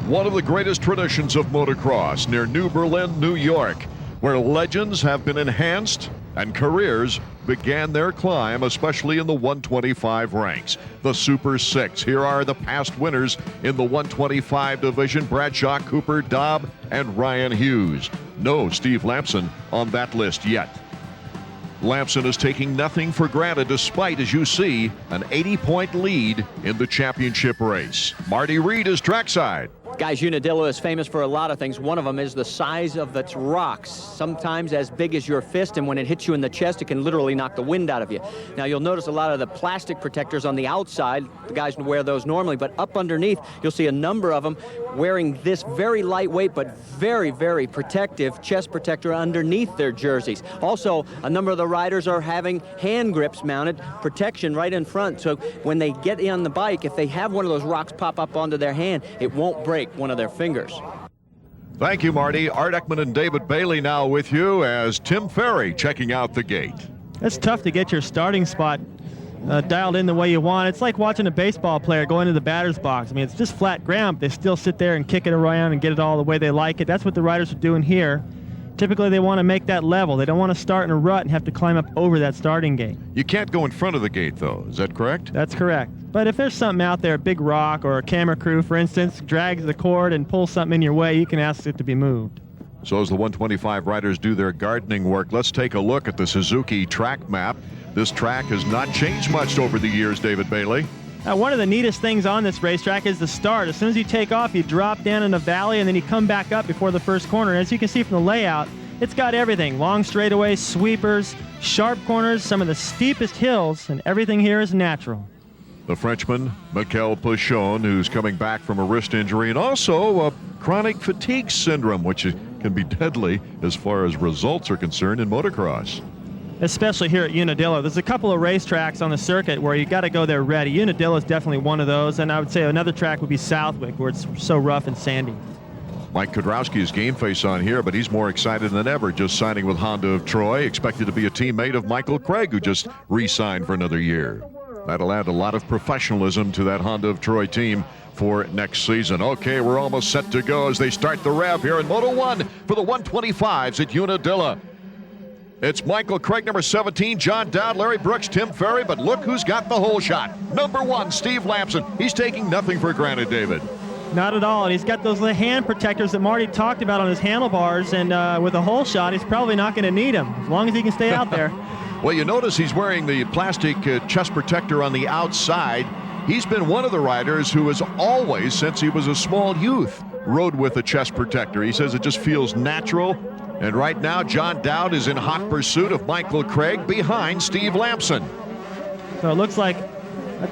one of the greatest traditions of motocross near New Berlin, New York, where legends have been enhanced and careers began their climb, especially in the 125 ranks. The Super Six. Here are the past winners in the 125 division: Bradshaw, Cooper, Dobb, and Ryan Hughes. No Steve Lampson on that list yet. Lampson is taking nothing for granted despite, as you see, an 80-point lead in the championship race. Marty Reed is trackside. Guys, Unadilla is famous for a lot of things. One of them is the size of its rocks, sometimes as big as your fist, and when it hits you in the chest, it can literally knock the wind out of you. Now, you'll notice a lot of the plastic protectors on the outside. The guys wear those normally, but up underneath, you'll see a number of them wearing this very lightweight but very, very protective chest protector underneath their jerseys. Also, a number of the riders are having hand grips mounted, protection right in front, so when they get on the bike, if they have one of those rocks pop up onto their hand, it won't break one of their fingers. Thank you, Marty. Art Ekman and David Bailey now with you as Tim Ferry checking out the gate. It's tough to get your starting spot dialed in the way you want. It's like watching a baseball player go into the batter's box. I mean, it's just flat ground. They still sit there and kick it around and get it all the way they like it. That's what the riders are doing here. Typically, they want to make that level. They don't want to start in a rut and have to climb up over that starting gate. You can't go in front of the gate, though. Is that correct? That's correct. But if there's something out there, a big rock or a camera crew, for instance, drags the cord and pulls something in your way, you can ask it to be moved. So as the 125 riders do their gardening work, let's take a look at the Suzuki track map. This track has not changed much over the years, David Bailey. Now, one of the neatest things on this racetrack is the start. As soon as you take off, you drop down in a valley, and then you come back up before the first corner. And as you can see from the layout, it's got everything: long straightaways, sweepers, sharp corners, some of the steepest hills, and everything here is natural. The Frenchman, Mikel Pichon, who's coming back from a wrist injury, and also a chronic fatigue syndrome, which can be deadly as far as results are concerned in motocross. Especially here at Unadilla. There's a couple of racetracks on the circuit where you got to go there ready. Unadilla is definitely one of those, and I would say another track would be Southwick, where it's so rough and sandy. Mike Kudrowski is game face on here, but he's more excited than ever, just signing with Honda of Troy, expected to be a teammate of Michael Craig, who just re-signed for another year. That'll add a lot of professionalism to that Honda of Troy team for next season. Okay, we're almost set to go as they start the rev here in Moto 1 for the 125s at Unadilla. It's Michael Craig, number 17, John Dowd, Larry Brooks, Tim Ferry, but look who's got the hole shot. Number 1, Steve Lampson. He's taking nothing for granted, David. Not at all, and he's got those little hand protectors that Marty talked about on his handlebars, and with a hole shot, he's probably not going to need them, as long as he can stay out there. Well, you notice he's wearing the plastic chest protector on the outside. He's been one of the riders who has always, since he was a small youth, rode with a chest protector. He says it just feels natural. And right now, John Dowd is in hot pursuit of Michael Craig behind Steve Lampson. So it looks like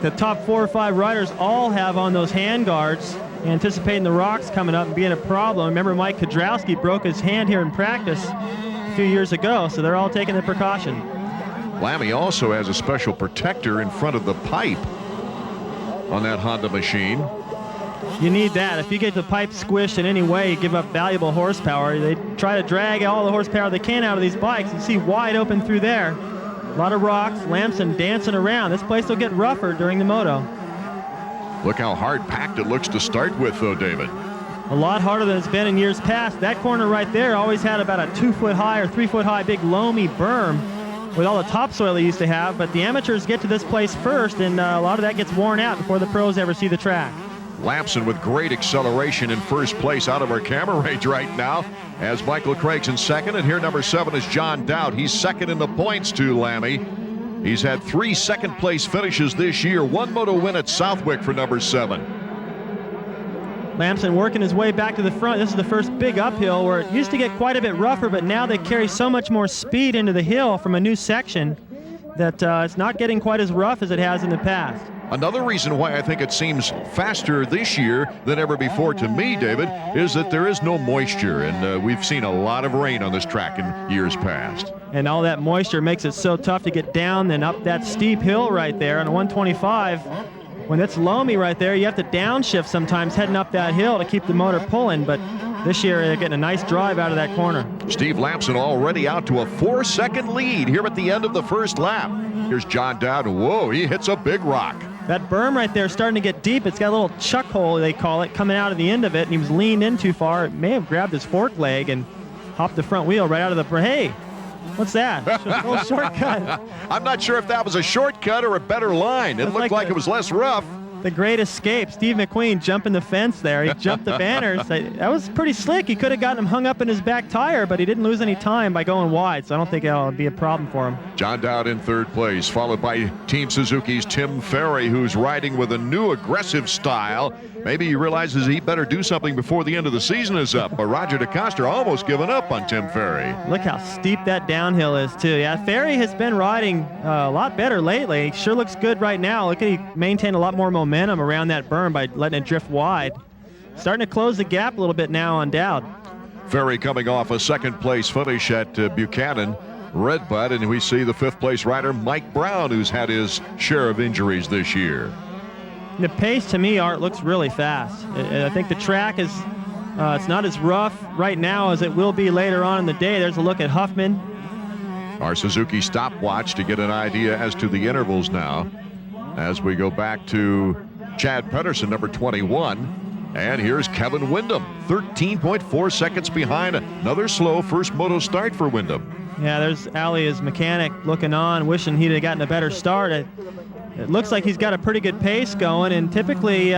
the top 4 or 5 riders all have on those hand guards, anticipating the rocks coming up and being a problem. Remember, Mike Kudrowski broke his hand here in practice a few years ago, so they're all taking the precaution. Lammy also has a special protector in front of the pipe on that Honda machine. You need that. If you get the pipe squished in any way, you give up valuable horsepower. They try to drag all the horsepower they can out of these bikes. You see wide open through there. A lot of rocks, Lampson dancing around. This place will get rougher during the moto. Look how hard packed it looks to start with, though, David. A lot harder than it's been in years past. That corner right there always had about a 2-foot high or 3-foot high big loamy berm with all the topsoil they used to have, but the amateurs get to this place first, and a lot of that gets worn out before the pros ever see the track. Lampson with great acceleration in first place out of our camera range right now, as Michael Craig's in second, and here number 7 is John Dowd. He's second in the points to Lammy. He's had 3 second-place finishes this year, 1 moto win at Southwick for number 7. Lampson working his way back to the front. This is the first big uphill where it used to get quite a bit rougher, but now they carry so much more speed into the hill from a new section that it's not getting quite as rough as it has in the past. Another reason why I think it seems faster this year than ever before to me, David, is that there is no moisture, and we've seen a lot of rain on this track in years past. And all that moisture makes it so tough to get down and up that steep hill right there on 125. When it's loamy right there, you have to downshift sometimes heading up that hill to keep the motor pulling, but this year they're getting a nice drive out of that corner. Steve Lampson already out to a 4-second lead here at the end of the first lap. Here's John Dowd. Whoa, he hits a big rock. That berm right there is starting to get deep. It's got a little chuck hole, they call it, coming out of the end of it, and he was leaned in too far. It may have grabbed his fork leg and hopped the front wheel right out of the berm. Hey, what's that? A little shortcut. I'm not sure if that was a shortcut or a better line. It looked like it was less rough. The great escape. Steve McQueen jumping the fence there. He jumped the banners. That was pretty slick. He could have gotten him hung up in his back tire, but he didn't lose any time by going wide, so I don't think that'll be a problem for him. John Dowd in third place, followed by Team Suzuki's Tim Ferry, who's riding with a new aggressive style. Maybe he realizes he better do something before the end of the season is up, but Roger DeCoster almost given up on Tim Ferry. Look how steep that downhill is, too. Yeah, Ferry has been riding a lot better lately. He sure looks good right now. Look at he maintained a lot more momentum around that berm by letting it drift wide. Starting to close the gap a little bit now on Dowd. Ferry coming off a second place finish at Buchanan Redbud, and we see the fifth place rider Mike Brown, who's had his share of injuries this year. The pace to me, Art, looks really fast. I think the track is, it's not as rough right now as it will be later on in the day. There's a look at Huffman. Our Suzuki stopwatch to get an idea as to the intervals now, as we go back to Chad Pedersen, number 21. And here's Kevin Windham, 13.4 seconds behind. Another slow first moto start for Windham. Yeah, there's Ali, his mechanic, looking on, wishing he'd have gotten a better start. It looks like he's got a pretty good pace going, and typically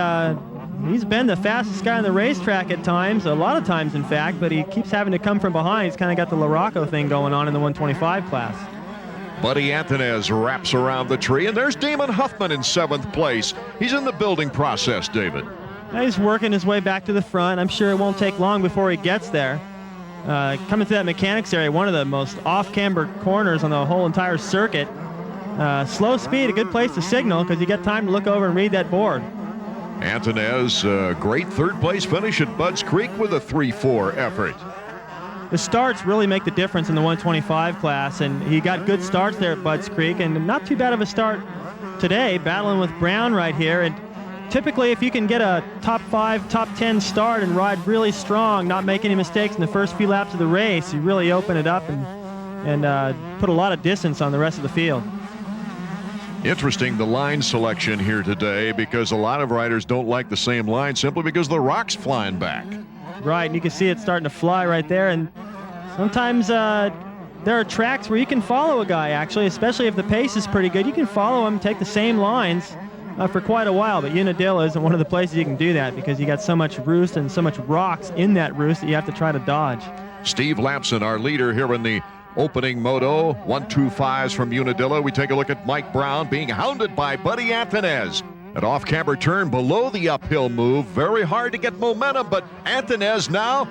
he's been the fastest guy on the racetrack at times, a lot of times in fact, but he keeps having to come from behind. He's kind of got the Larocco thing going on in the 125 class. Buddy Antonez wraps around the tree, and there's Damon Huffman in 7th place. He's in the building process, David. He's working his way back to the front. I'm sure it won't take long before he gets there. Coming through that mechanics area, one of the most off-camber corners on the whole entire circuit. Slow speed, a good place to signal because you get time to look over and read that board. Antonez, great third place finish at Budds Creek with a 3-4 effort. The starts really make the difference in the 125 class, and he got good starts there at Budds Creek, and not too bad of a start today, battling with Brown right here. And typically, if you can get a top 5, top 10 start and ride really strong, not make any mistakes in the first few laps of the race, you really open it up and put a lot of distance on the rest of the field. Interesting, the line selection here today, because a lot of riders don't like the same line simply because the rock's flying back. Right, and you can see it starting to fly right there. And sometimes there are tracks where you can follow a guy, actually, especially if the pace is pretty good. You can follow him, take the same lines for quite a while, but Unadilla isn't one of the places you can do that because you got so much roost and so much rocks in that roost that you have to try to dodge. Steve Lampson, our leader here in the opening moto, 1-2-5s from Unadilla. We take a look at Mike Brown being hounded by Buddy Antonez. An off-camber turn below the uphill move. Very hard to get momentum, but Antonez now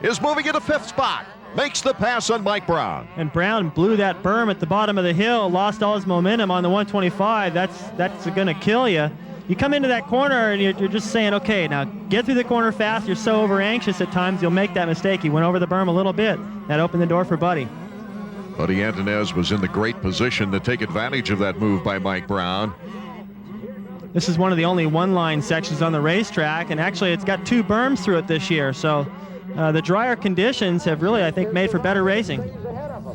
is moving into 5th spot. Makes the pass on Mike Brown. And Brown blew that berm at the bottom of the hill, lost all his momentum on the 125. That's going to kill you. You come into that corner and you're just saying, okay, now get through the corner fast. You're so over anxious at times, you'll make that mistake. He went over the berm a little bit. That opened the door for Buddy. Buddy Antonez was in the great position to take advantage of that move by Mike Brown. This is one of the only one-line sections on the racetrack, and actually it's got 2 berms through it this year, so the drier conditions have really, I think, made for better racing.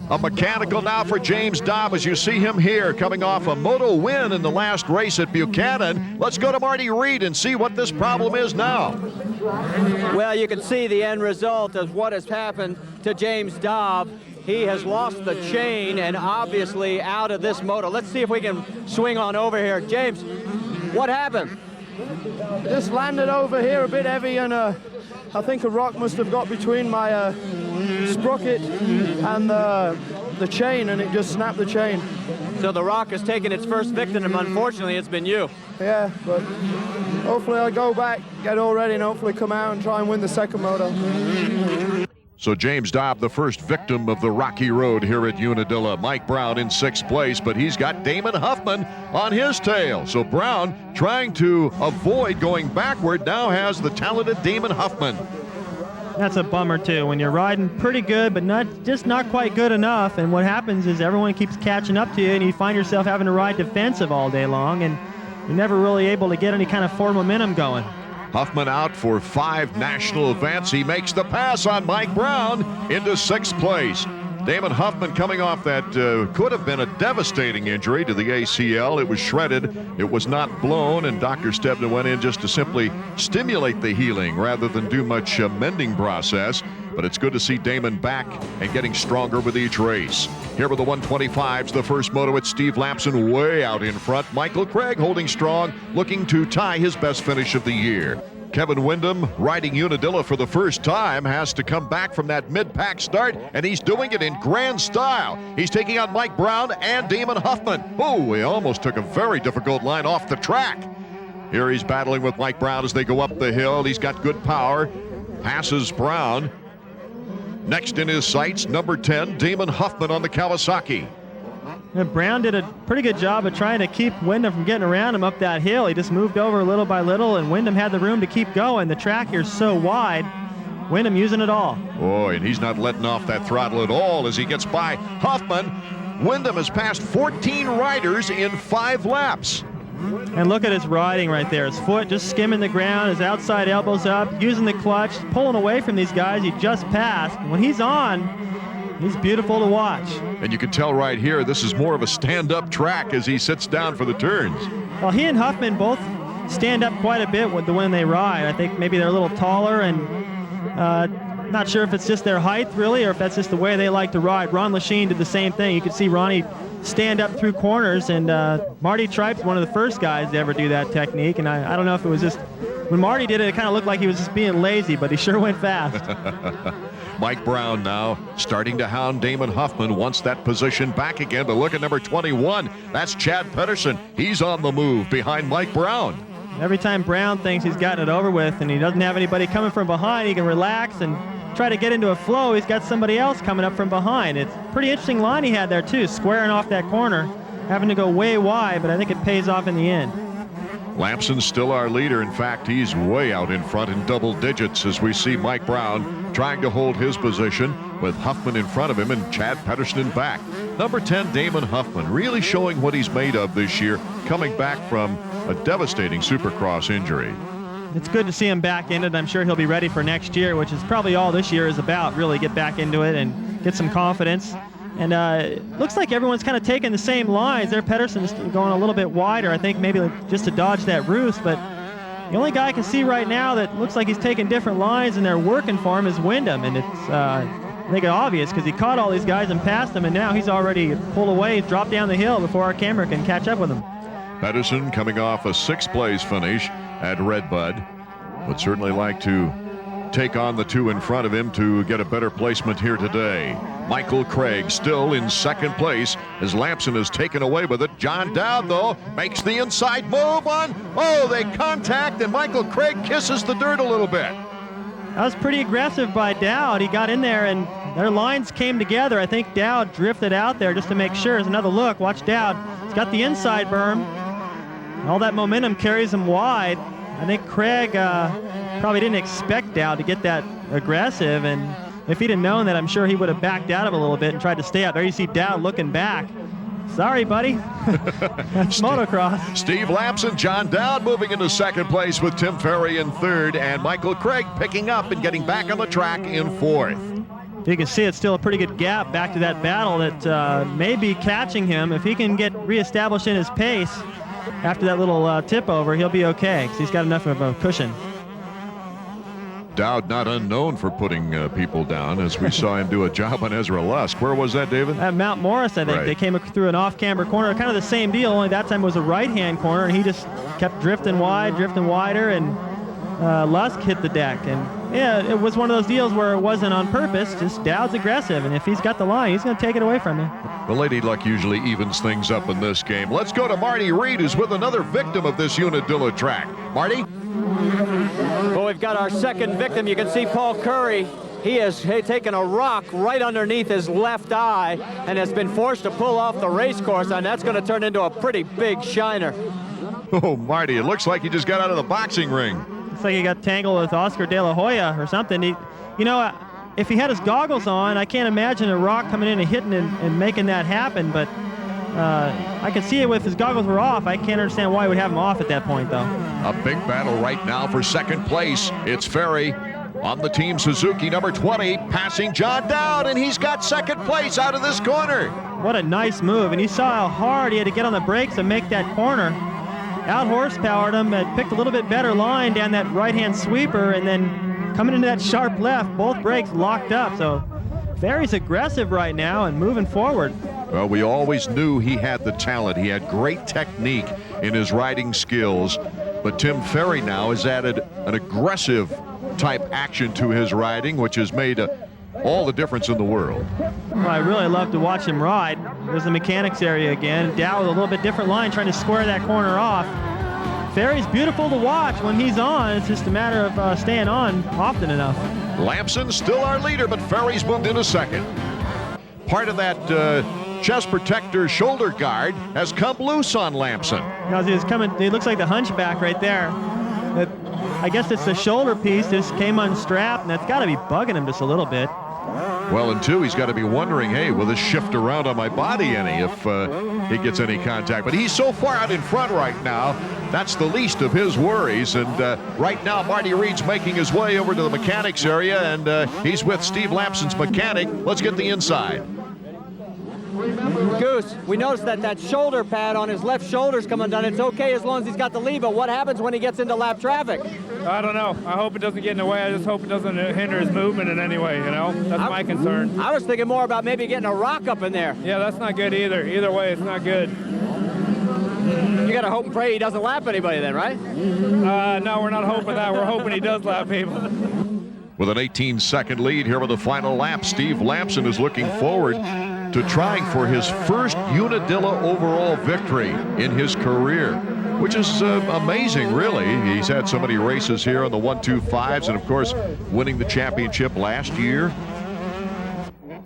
A mechanical now for James Dobb as you see him here coming off a moto win in the last race at Buchanan. Let's go to Marty Reed and see what this problem is now. Well, you can see the end result of what has happened to James Dobb. He has lost the chain and obviously out of this moto. Let's see if we can swing on over here. James, what happened? Just landed over here a bit heavy, and I think a rock must have got between my sprocket and the chain, and it just snapped the chain. So the rock has taken its first victim, and unfortunately it's been you. Yeah, but hopefully I'll go back, get all ready, and hopefully come out and try and win the second moto. So James Dobb, the first victim of the rocky road here at Unadilla. Mike Brown in 6th place, but he's got Damon Huffman on his tail. So Brown, trying to avoid going backward, now has the talented Damon Huffman. That's a bummer too, when you're riding pretty good but not quite good enough, and what happens is everyone keeps catching up to you and you find yourself having to ride defensive all day long, and you're never really able to get any kind of forward momentum going. Huffman out for 5 national events. He makes the pass on Mike Brown into 6th place. Damon Huffman coming off that could have been a devastating injury to the ACL. It was shredded. It was not blown, and Dr. Stebner went in just to simply stimulate the healing rather than do much mending process. But it's good to see Damon back and getting stronger with each race. Here with the 125s, the first moto at Steve Lampson way out in front. Michael Craig holding strong, looking to tie his best finish of the year. Kevin Windham, riding Unadilla for the first time, has to come back from that mid-pack start, and he's doing it in grand style. He's taking on Mike Brown and Damon Huffman. Oh, he almost took a very difficult line off the track. Here he's battling with Mike Brown as they go up the hill. He's got good power, passes Brown. Next in his sights, number 10, Damon Huffman on the Kawasaki. Brown did a pretty good job of trying to keep Windham from getting around him up that hill. He just moved over little by little, and Windham had the room to keep going. The track here's so wide, Windham using it all. Boy, and he's not letting off that throttle at all as he gets by Huffman. Windham has passed 14 riders in 5 laps. And look at his riding right there. His foot just skimming the ground, his outside elbows up, using the clutch, pulling away from these guys he just passed. When he's on, he's beautiful to watch. And you can tell right here, this is more of a stand-up track as he sits down for the turns. Well, he and Huffman both stand up quite a bit when they ride. I think maybe they're a little taller, and not sure if it's just their height, really, or if that's just the way they like to ride. Ron Lachine did the same thing. You could see Ronnie stand up through corners, and Marty Tripe's one of the first guys to ever do that technique, and I don't know if it was just, when Marty did it, it kind of looked like he was just being lazy, but he sure went fast. Mike Brown now starting to hound Damon Huffman, wants that position back again, but look at number 21. That's Chad Pedersen. He's on the move behind Mike Brown. Every time Brown thinks he's gotten it over with and he doesn't have anybody coming from behind, he can relax and try to get into a flow. He's got somebody else coming up from behind. It's a pretty interesting line he had there too, squaring off that corner, having to go way wide, but I think it pays off in the end. Lampson's still our leader. In fact, he's way out in front in double digits as we see Mike Brown trying to hold his position with Huffman in front of him and Chad Pedersen in back. Number 10, Damon Huffman, really showing what he's made of this year, coming back from a devastating Supercross injury. It's good to see him back in it. I'm sure he'll be ready for next year, which is probably all this year is about, really get back into it and get some confidence. And it looks like everyone's kind of taking the same lines. There, Pedersen's going a little bit wider, I think maybe just to dodge that roost, but the only guy I can see right now that looks like he's taking different lines and they're working for him is Windham, and it's I think it's obvious because he caught all these guys and passed them, and now he's already pulled away, dropped down the hill before our camera can catch up with him. Pedersen coming off a 6th place finish at Redbud, would certainly like to take on the 2 in front of him to get a better placement here today. Michael Craig still in 2nd place as Lampson is taken away with it. John Dowd, though, makes the inside move on. Oh, they contact, and Michael Craig kisses the dirt a little bit. That was pretty aggressive by Dowd. He got in there, and their lines came together. I think Dowd drifted out there just to make sure. There's another look. Watch Dowd. He's got the inside berm. All that momentum carries him wide. I think Craig probably didn't expect Dowd to get that aggressive, and if he'd have known that, I'm sure he would have backed out of it a little bit and tried to stay out. There you see Dowd looking back. Sorry, buddy. That's motocross. Steve Lampson, John Dowd moving into 2nd place with Tim Ferry in 3rd, and Michael Craig picking up and getting back on the track in 4th. You can see it's still a pretty good gap back to that battle that may be catching him. If he can get reestablished in his pace after that little tip over, he'll be okay because he's got enough of a cushion. Dowd not unknown for putting people down, as we saw him do a job on Ezra Lusk. Where was that, David? At Mount Morris, I think. Right. They came through an off-camber corner, kind of the same deal, only that time it was a right-hand corner, and he just kept drifting wide, drifting wider, and Lusk hit the deck. And yeah, it was one of those deals where it wasn't on purpose, just Dowd's aggressive, and if he's got the line, he's going to take it away from you. Well, Lady Luck usually evens things up in this game. Let's go to Marty Reed, who's with another victim of this Unadilla track. Marty? Well, we've got our 2nd victim. You can see Paul Curry. He has taken a rock right underneath his left eye and has been forced to pull off the race course, and that's going to turn into a pretty big shiner. Oh, Marty, it looks like he just got out of the boxing ring. Looks like he got tangled with Oscar De La Hoya or something. You know, if he had his goggles on, I can't imagine a rock coming in and hitting and making that happen, but I can see it with his goggles were off. I can't understand why he would have them off at that point, though. A big battle right now for 2nd place. It's Ferry on the Team Suzuki, number 20, passing John Dowd, and he's got second place out of this corner. What a nice move, and you saw how hard he had to get on the brakes and make that corner. Out horsepowered him, picked a little bit better line down that right-hand sweeper, and then coming into that sharp left, both brakes locked up. So Ferry's aggressive right now and moving forward. Well, we always knew he had the talent. He had great technique in his riding skills. But Tim Ferry now has added an aggressive type action to his riding, which has made all the difference in the world. Well, I really love to watch him ride. There's the mechanics area again. Dow with a little bit different line, trying to square that corner off. Ferry's beautiful to watch when he's on. It's just a matter of staying on often enough. Lampson still our leader, but Ferry's moved into second. Part of that chest protector shoulder guard has come loose on Lampson. Because he was coming, he looks like the hunchback right there. I guess it's the shoulder piece just came unstrapped, and that's got to be bugging him just a little bit. Well, and two, he's got to be wondering, hey, will this shift around on my body any if he gets any contact? But he's so far out in front right now, that's the least of his worries. And right now, Marty Reed's making his way over to the mechanics area, and he's with Steve Lampson's mechanic. Let's get the inside. Goose, we noticed that shoulder pad on his left shoulder's come undone. It's okay as long as he's got the lead, but what happens when he gets into lap traffic? I don't know. I hope it doesn't get in the way. I just hope it doesn't hinder his movement in any way, you know? That's my concern. I was thinking more about maybe getting a rock up in there. Yeah, that's not good either. Either way, it's not good. You got to hope and pray he doesn't lap anybody then, right? No, we're not hoping that. We're hoping he does lap people. With an 18-second lead here with the final lap, Steve Lampson is looking forward to trying for his first Unadilla overall victory in his career, which is amazing, really. He's had so many races here on the 125s, and of course, winning the championship last year.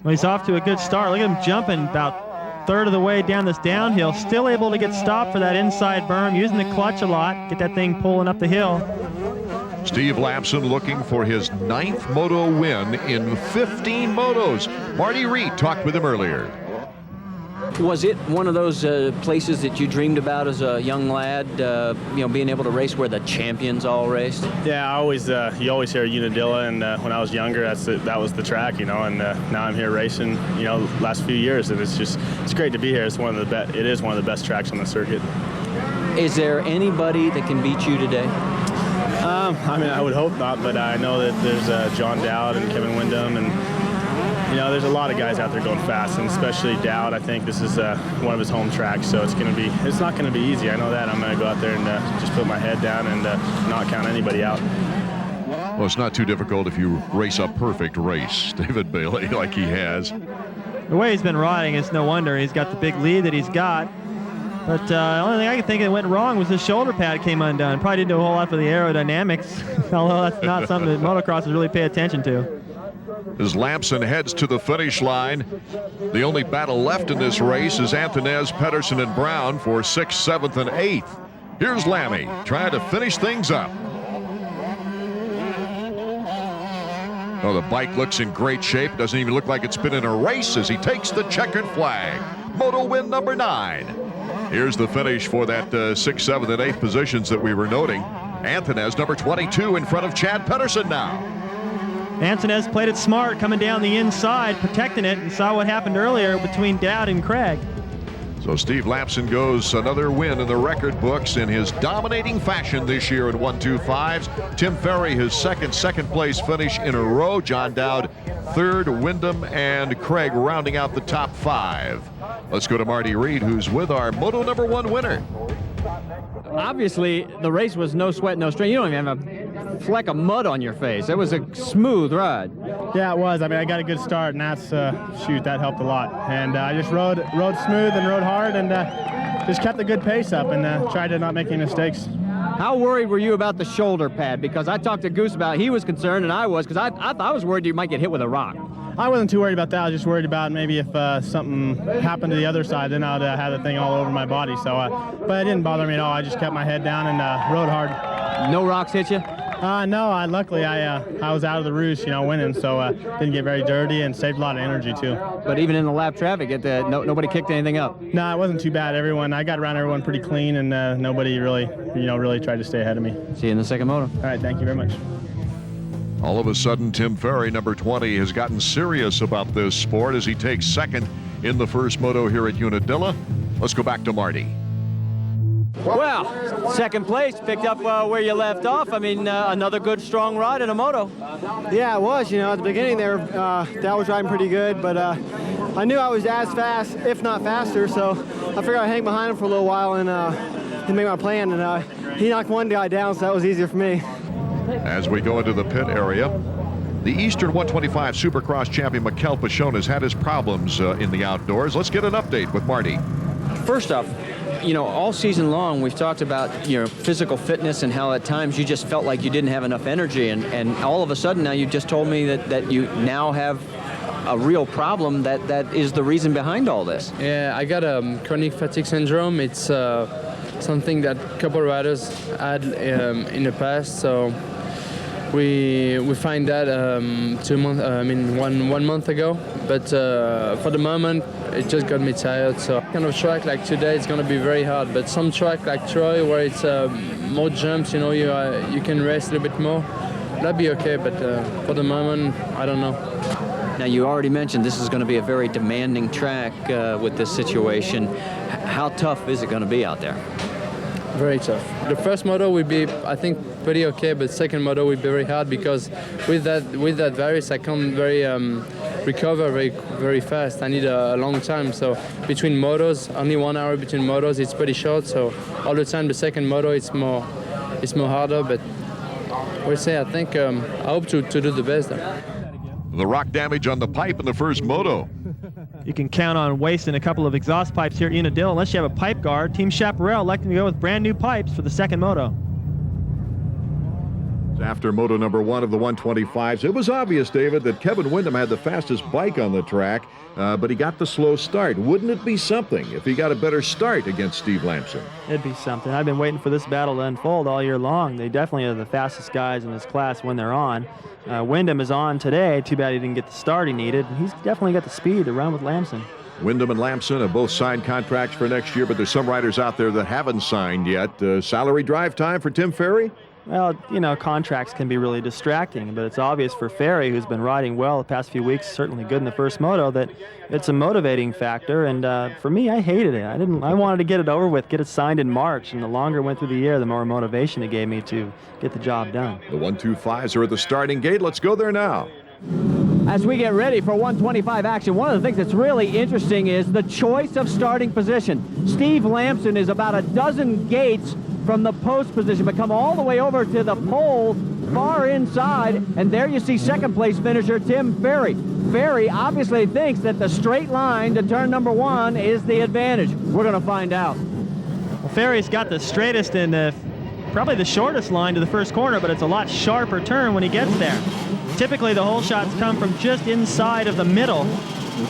Well, he's off to a good start. Look at him jumping about third of the way down this downhill, still able to get stopped for that inside berm, using the clutch a lot, get that thing pulling up the hill. Steve Lampson looking for his 9th moto win in 15 motos. Marty Reed talked with him earlier. Was it one of those places that you dreamed about as a young lad, you know, being able to race where the champions all raced? Yeah, I always, you always hear Unadilla, and when I was younger, that was the track, you know, and now I'm here racing, you know, last few years, and it's great to be here. It is one of the best tracks on the circuit. Is there anybody that can beat you today? I mean, I would hope not, but I know that there's John Dowd and Kevin Windham, and you know, there's a lot of guys out there going fast, and especially Dowd. I think this is one of his home tracks, so it's not going to be easy. I know that. I'm going to go out there and just put my head down and not count anybody out. Well, it's not too difficult if you race a perfect race, David Bailey, like he has. The way he's been riding, it's no wonder he's got the big lead that he's got. But the only thing I can think that went wrong was the shoulder pad came undone. Probably didn't do a whole lot for the aerodynamics, although that's not something that motocrossers really pay attention to. As Lampson heads to the finish line, the only battle left in this race is Antonez, Pedersen, and Brown for 6th, 7th, and 8th. Here's Lammy trying to finish things up. Oh, the bike looks in great shape. Doesn't even look like it's been in a race as he takes the checkered flag. Moto win number 9. Here's the finish for that 6th, 7th, and 8th positions that we were noting. Antonez, number 22, in front of Chad Pedersen now. Antonez played it smart, coming down the inside, protecting it, and saw what happened earlier between Dowd and Craig. So Steve Lampson goes another win in the record books in his dominating fashion this year in 125s. Tim Ferry, his second place finish in a row. John Dowd, 3rd. Windham and Craig rounding out the top 5. Let's go to Marty Reed, who's with our Moto number 1 winner. Obviously, the race was no sweat, no strain. You don't even have a fleck of mud on your face. It was a smooth ride. Yeah, it was. I mean, I got a good start, and that's, shoot, that helped a lot. And I just rode smooth and rode hard, and just kept a good pace up and tried to not make any mistakes. How worried were you about the shoulder pad? Because I talked to Goose about it. He was concerned, and I was, because I was worried you might get hit with a rock. I wasn't too worried about that. I was just worried about maybe if something happened to the other side, then I'd have the thing all over my body. So, but it didn't bother me at all. I just kept my head down and rode hard. No rocks hit you? No. Luckily, I was out of the roost, you know, winning, so didn't get very dirty and saved a lot of energy too. But even in the lap traffic, nobody kicked anything up. No, it wasn't too bad. I got around everyone pretty clean, and nobody really tried to stay ahead of me. See you in the second moto. All right, thank you very much. All of a sudden, Tim Ferry, number 20, has gotten serious about this sport as he takes second in the first moto here at Unadilla. Let's go back to Marty. Well, second place, picked up where you left off. I mean, another good, strong ride in a moto. Yeah, it was. You know, at the beginning there, Dal was riding pretty good, but I knew I was as fast, if not faster, so I figured I'd hang behind him for a little while and make my plan, and he knocked one guy down, so that was easier for me. As we go into the pit area, the Eastern 125 Supercross champion Mikel Pachon has had his problems in the outdoors. Let's get an update with Marty. First off, you know, all season long we've talked about, you know, physical fitness and how at times you just felt like you didn't have enough energy, and all of a sudden now you just told me that you now have a real problem that is the reason behind all this. Yeah, I got chronic fatigue syndrome. It's something that a couple riders had in the past, so we find that 1 month ago, but for the moment it just got me tired. So kind of track like today it's going to be very hard, but some track like Troy where it's more jumps, you know, you can rest a little bit more, that'd be okay, but for the moment I don't know. Now, you already mentioned this is going to be a very demanding track with this situation. How tough is it going to be out there? Very tough. The first moto will be, I think, pretty okay, but second moto will be very hard because with that virus, I can't recover very fast. I need a long time. So between motos, only 1 hour between motos, it's pretty short. So all the time, the second moto, it's more harder. But we'll say, I think, I hope to do the best there. The rock damage on the pipe in the first moto. You can count on wasting a couple of exhaust pipes here at Unadilla unless you have a pipe guard. Team Chaparral electing to go with brand new pipes for the second moto. After moto number 1 of the 125s, it was obvious, David, that Kevin Windham had the fastest bike on the track, but he got the slow start. Wouldn't it be something if he got a better start against Steve Lamson? It'd be something. I've been waiting for this battle to unfold all year long. They definitely are the fastest guys in this class when they're on. Windham is on today. Too bad he didn't get the start he needed. He's definitely got the speed to run with Lamson. Windham and Lamson have both signed contracts for next year, but there's some riders out there that haven't signed yet. Salary drive time for Tim Ferry? Well, you know, contracts can be really distracting, but it's obvious for Ferry, who's been riding well the past few weeks, certainly good in the first moto, that it's a motivating factor. And for me, I hated it. I wanted to get it over with, get it signed in March, and the longer it went through the year, the more motivation it gave me to get the job done. The 125s are at the starting gate. Let's go there now. As we get ready for 125 action, one of the things that's really interesting is the choice of starting position. Steve Lamson is about a dozen gates from the post position, but come all the way over to the pole far inside, and there you see second place finisher Tim Ferry. Ferry obviously thinks that the straight line to turn number 1 is the advantage. We're going to find out. Well, Ferry's got the straightest and probably the shortest line to the first corner, but it's a lot sharper turn when he gets there. Typically the hole shots come from just inside of the middle,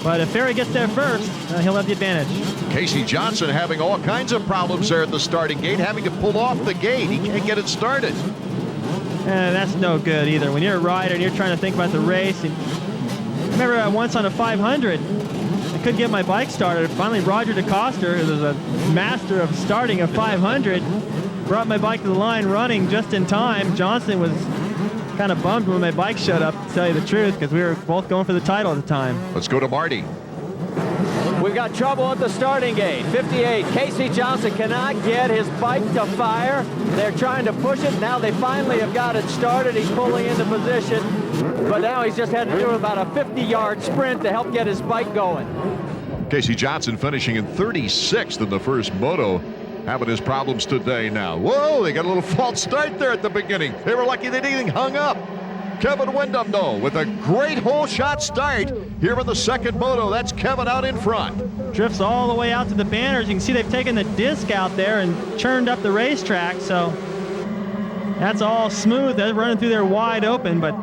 but if Ferry gets there first, he'll have the advantage. Casey Johnson having all kinds of problems there at the starting gate, having to pull off the gate. He can't get it started. And that's no good either. When you're a rider and you're trying to think about the race, I remember once on a 500, I couldn't get my bike started. Finally, Roger DeCoster, who was a master of starting a 500, brought my bike to the line running just in time. Johnson was kind of bummed when my bike showed up, to tell you the truth, because we were both going for the title at the time. Let's go to Marty. We've got trouble at the starting gate. 58, Casey Johnson cannot get his bike to fire. They're trying to push it. Now they finally have got it started. He's pulling into position, but now he's just had to do about a 50-yard sprint to help get his bike going. Casey Johnson finishing in 36th in the first moto, having his problems today now. Whoa, they got a little false start there at the beginning. They were lucky they didn't hung up. Kevin Windham, though, with a great hole shot start here in the second moto. That's Kevin out in front. Drifts all the way out to the banners. You can see they've taken the disc out there and churned up the racetrack, so that's all smooth. They're running through there wide open, but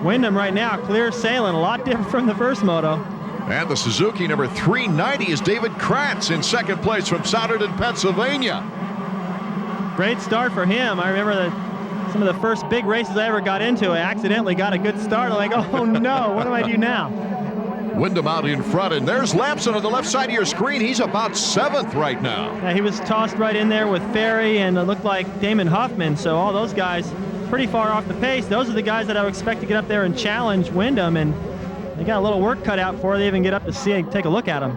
Windham right now clear sailing, a lot different from the first moto. And the Suzuki number 390 is David Kratz in second place from Souderton, Pennsylvania. Great start for him. I remember that some of the first big races I ever got into, I accidentally got a good start. I'm like, oh no, what do I do now? Windham out in front, and there's Lamson on the left side of your screen. He's about 7th right now. Yeah, he was tossed right in there with Ferry, and it looked like Damon Huffman, so all those guys pretty far off the pace. Those are the guys that I would expect to get up there and challenge Wyndham, and they got a little work cut out for it. They even get up to see and take a look at him.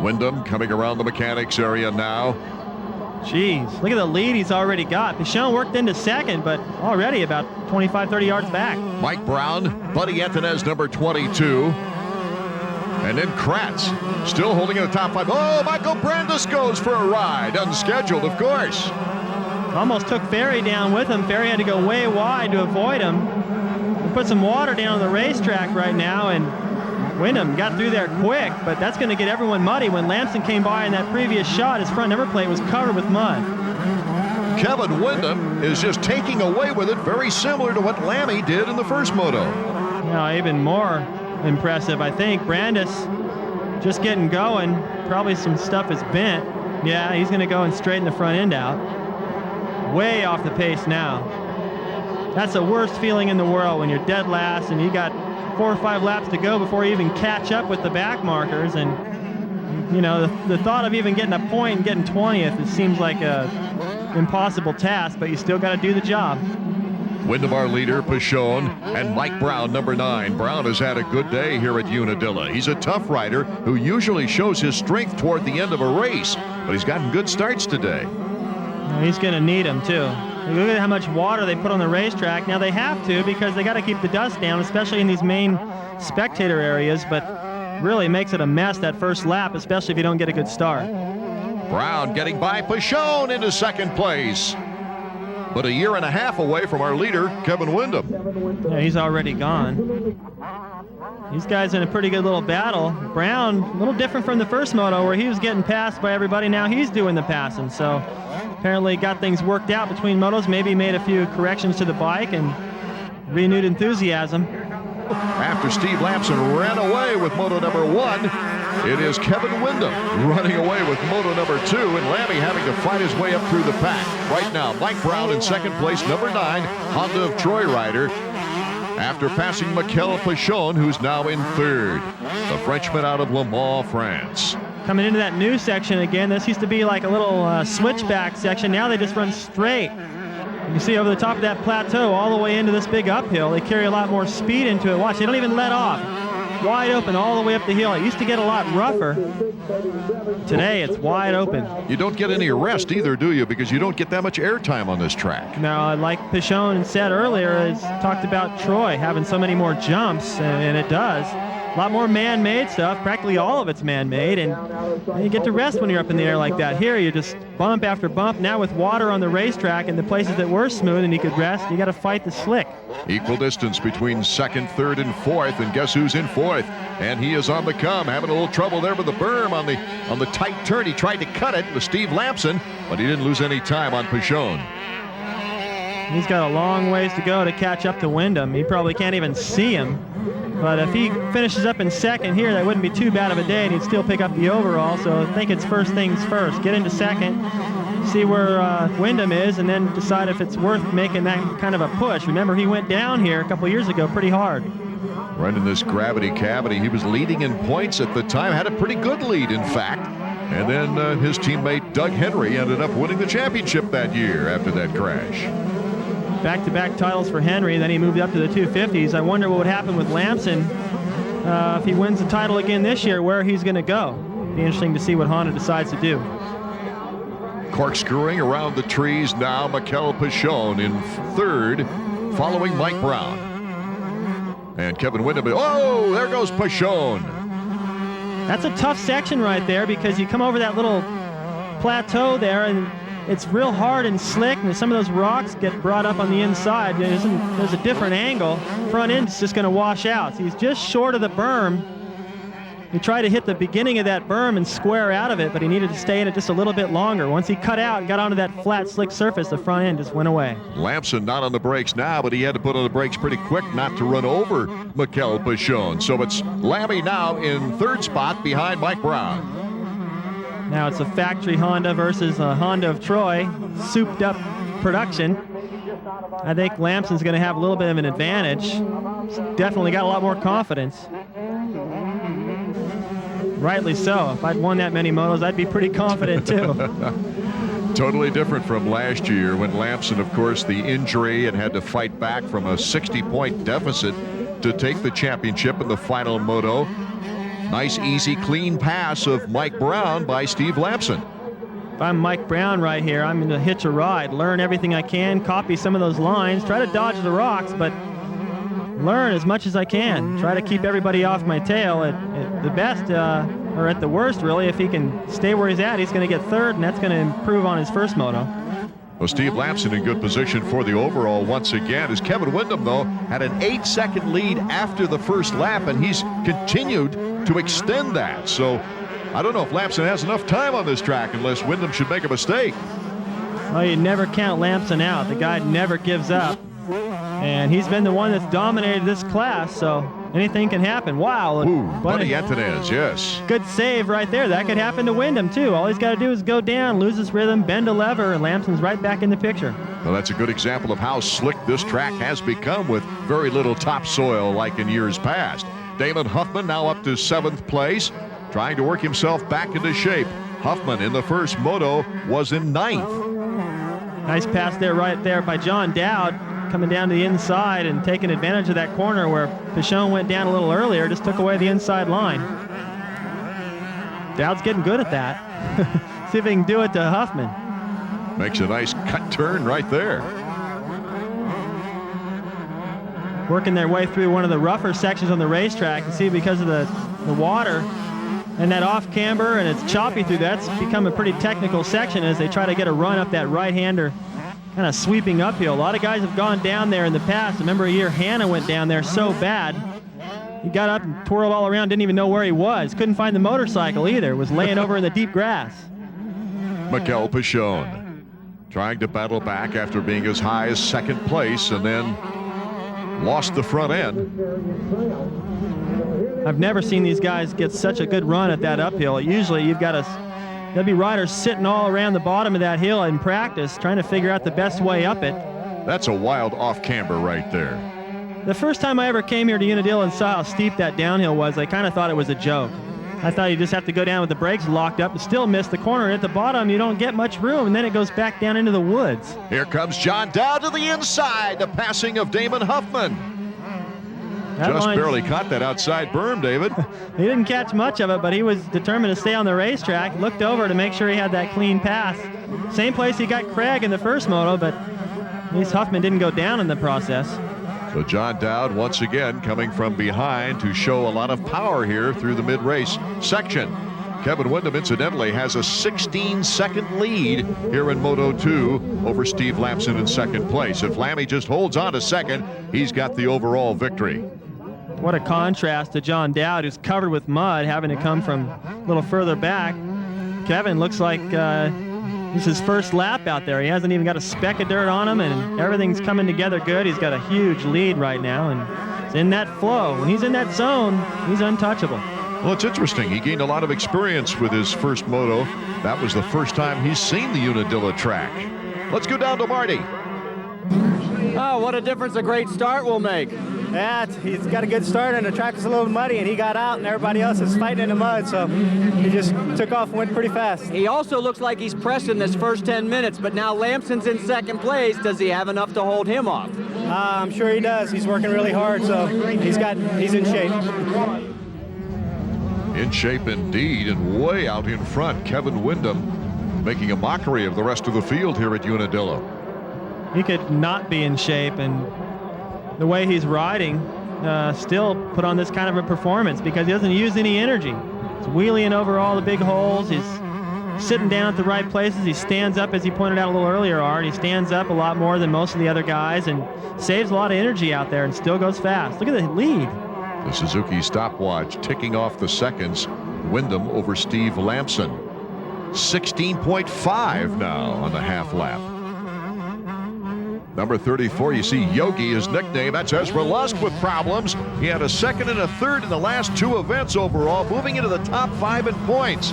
Wyndham coming around the mechanics area now. Jeez, look at the lead he's already got. Pichon worked into second, but already about 25, 30 yards back. Mike Brown, Buddy Antonez, number 22. And then Kratz, still holding in the top 5. Oh, Michael Brandis goes for a ride. Unscheduled, of course. Almost took Ferry down with him. Ferry had to go way wide to avoid him. He put some water down on the racetrack right now, and Wyndham got through there quick, but that's going to get everyone muddy. When Lamson came by in that previous shot, his front number plate was covered with mud. Kevin Wyndham is just taking away with it, very similar to what Lammy did in the first moto. No, even more impressive, I think. Brandis just getting going. Probably some stuff is bent. Yeah, he's going to go and straighten the front end out. Way off the pace now. That's the worst feeling in the world when you're dead last and you got 4 or 5 laps to go before you even catch up with the back markers. And, you know, the thought of even getting a point and getting 20th, it seems like a impossible task, but you still got to do the job. Wyndham, our leader, Pichon, and Mike Brown, number 9. Brown has had a good day here at Unadilla. He's a tough rider who usually shows his strength toward the end of a race, but he's gotten good starts today. He's going to need them, too. Look at how much water they put on the racetrack. Now they have to because they got to keep the dust down, especially in these main spectator areas, but really makes it a mess that first lap, especially if you don't get a good start. Brown getting by Pichon into second place, but a year and a half away from our leader, Kevin Wyndham. Yeah, he's already gone. These guys in a pretty good little battle. Brown, a little different from the first moto where he was getting passed by everybody. Now he's doing the passing, so apparently got things worked out between motos, maybe made a few corrections to the bike and renewed enthusiasm. After Steve Lamson ran away with moto number 1, it is Kevin Wyndham running away with moto number 2, and Lammy having to fight his way up through the pack. Right now, Mike Brown in second place, number 9, Honda of Troy rider, after passing Mikel Pichon, who's now in third. The Frenchman out of Le Mans, France. Coming into that new section again, this used to be like a little switchback section. Now they just run straight. You can see over the top of that plateau all the way into this big uphill. They carry a lot more speed into it. Watch, they don't even let off. Wide open all the way up the hill. It used to get a lot rougher. Today it's wide open. You don't get any rest either, do you? Because you don't get that much airtime on this track. Now, like Pichon said earlier, it's talked about Troy having so many more jumps, and it does. A lot more man-made stuff, practically all of it's man-made, and you get to rest when you're up in the air like that. Here, you just bump after bump. Now with water on the racetrack and the places that were smooth and you could rest, you got to fight the slick. Equal distance between second, third, and fourth, and guess who's in fourth? And he is on the come, having a little trouble there with the berm on the tight turn. He tried to cut it with Steve Lamson, but he didn't lose any time on Pichon. He's got a long ways to go to catch up to Wyndham. He probably can't even see him. But if he finishes up in second here, that wouldn't be too bad of a day, and he'd still pick up the overall. So I think it's first things first. Get into second, see where Wyndham is, and then decide if it's worth making that kind of a push. Remember, he went down here a couple years ago pretty hard. Right in this gravity cavity. He was leading in points at the time, had a pretty good lead, in fact. And then his teammate Doug Henry ended up winning the championship that year after that crash. Back-to-back titles for Henry, then he moved up to the 250s. I wonder what would happen with Lamson if he wins the title again this year, where he's going to go. Be interesting to see what Honda decides to do. Corkscrewing around the trees now, Mikel Pichon in third, following Mike Brown. And Kevin Wyndham, oh, there goes Pichon. That's a tough section right there because you come over that little plateau there and it's real hard and slick, and some of those rocks get brought up on the inside. There's a different angle. Front end's just going to wash out. So he's just short of the berm. He tried to hit the beginning of that berm and square out of it, but he needed to stay in it just a little bit longer. Once he cut out and got onto that flat, slick surface, the front end just went away. Lamson not on the brakes now, but he had to put on the brakes pretty quick not to run over Mikel Pichon. So it's Lammy now in third spot behind Mike Brown. Now it's a factory Honda versus a Honda of Troy, souped up production. I think Lamson's going to have a little bit of an advantage. He's definitely got a lot more confidence. Rightly so. If I'd won that many motos, I'd be pretty confident too. Totally different from last year when Lamson, of course, the injury and had to fight back from a 60-point deficit to take the championship in the final moto. Nice, easy, clean pass of Mike Brown by Steve Lamson. If I'm Mike Brown right here, I'm going to hitch a ride, learn everything I can, copy some of those lines, try to dodge the rocks, but learn as much as I can. Try to keep everybody off my tail at the best, or at the worst, really. If he can stay where he's at, he's going to get third, and that's going to improve on his first moto. Well, Steve Lamson in good position for the overall once again. As Kevin Windham, though, had an 8-second lead after the first lap, and he's continued to extend that. So I don't know if Lamson has enough time on this track unless Windham should make a mistake. Well, you never count Lamson out. The guy never gives up. And he's been the one that's dominated this class, so anything can happen. Wow. Ooh, Buddy Antunez, yes. Good save right there. That could happen to Windham, too. All he's got to do is go down, lose his rhythm, bend a lever, and Lamson's right back in the picture. Well, that's a good example of how slick this track has become with very little topsoil like in years past. Damon Huffman now up to 7th place, trying to work himself back into shape. Huffman in the first moto was in 9th. Nice pass there right there by John Dowd, coming down to the inside and taking advantage of that corner where Pichon went down a little earlier, just took away the inside line. Dowd's getting good at that. See if he can do it to Huffman. Makes a nice cut turn right there. Working their way through one of the rougher sections on the racetrack. You see, because of the water and that off camber, and it's choppy through that's become a pretty technical section as they try to get a run up that right-hander, kind of sweeping uphill. A lot of guys have gone down there in the past. I remember a year Hanna went down there so bad. He got up and twirled all around, didn't even know where he was. Couldn't find the motorcycle either. Was laying over in the deep grass. Mikel Pichon trying to battle back after being as high as 2nd place and then lost the front end. I've never seen these guys get such a good run at that uphill. Usually you've got there'll be riders sitting all around the bottom of that hill in practice trying to figure out the best way up it. That's a wild off camber right there. The first time I ever came here to Unadilla and saw how steep that downhill was, I kind of thought it was a joke. I thought you just have to go down with the brakes locked up and still miss the corner. And at the bottom, you don't get much room, and then it goes back down into the woods. Here comes John Dowd to the inside. The passing of Damon Huffman. Just barely caught that outside berm, David. He didn't catch much of it, but he was determined to stay on the racetrack. Looked over to make sure he had that clean pass. Same place he got Craig in the first moto, but at least Huffman didn't go down in the process. So John Dowd once again coming from behind to show a lot of power here through the mid-race section. Kevin Windham, incidentally, has a 16-second lead here in Moto 2 over Steve Lamson in 2nd place. If Lammy just holds on to 2nd, he's got the overall victory. What a contrast to John Dowd, who's covered with mud, having to come from a little further back. Kevin looks like this is his first lap out there. He hasn't even got a speck of dirt on him, and everything's coming together good. He's got a huge lead right now, and it's in that flow. When he's in that zone, he's untouchable. Well, it's interesting. He gained a lot of experience with his first moto. That was the first time he's seen the Unadilla track. Let's go down to Marty. Oh, what a difference a great start will make. Yeah, he's got a good start, and the track is a little muddy, and he got out, and everybody else is fighting in the mud, so he just took off and went pretty fast. He also looks like he's pressing this first 10 minutes, but now Lamson's in 2nd place. Does he have enough to hold him off? I'm sure he does. He's working really hard, so he's in shape. In shape indeed, and way out in front, Kevin Windham making a mockery of the rest of the field here at Unadilla. He could not be in shape, and the way he's riding still put on this kind of a performance because he doesn't use any energy. He's wheeling over all the big holes. He's sitting down at the right places. He stands up, as he pointed out a little earlier, Art. He stands up a lot more than most of the other guys and saves a lot of energy out there and still goes fast. Look at the lead. The Suzuki stopwatch ticking off the seconds. Windham over Steve Lamson. 16.5 now on the half lap. Number 34, you see Yogi, his nickname. That's Ezra Lusk with problems. He had a 2nd and a 3rd in the last 2 events overall, moving into the top 5 in points.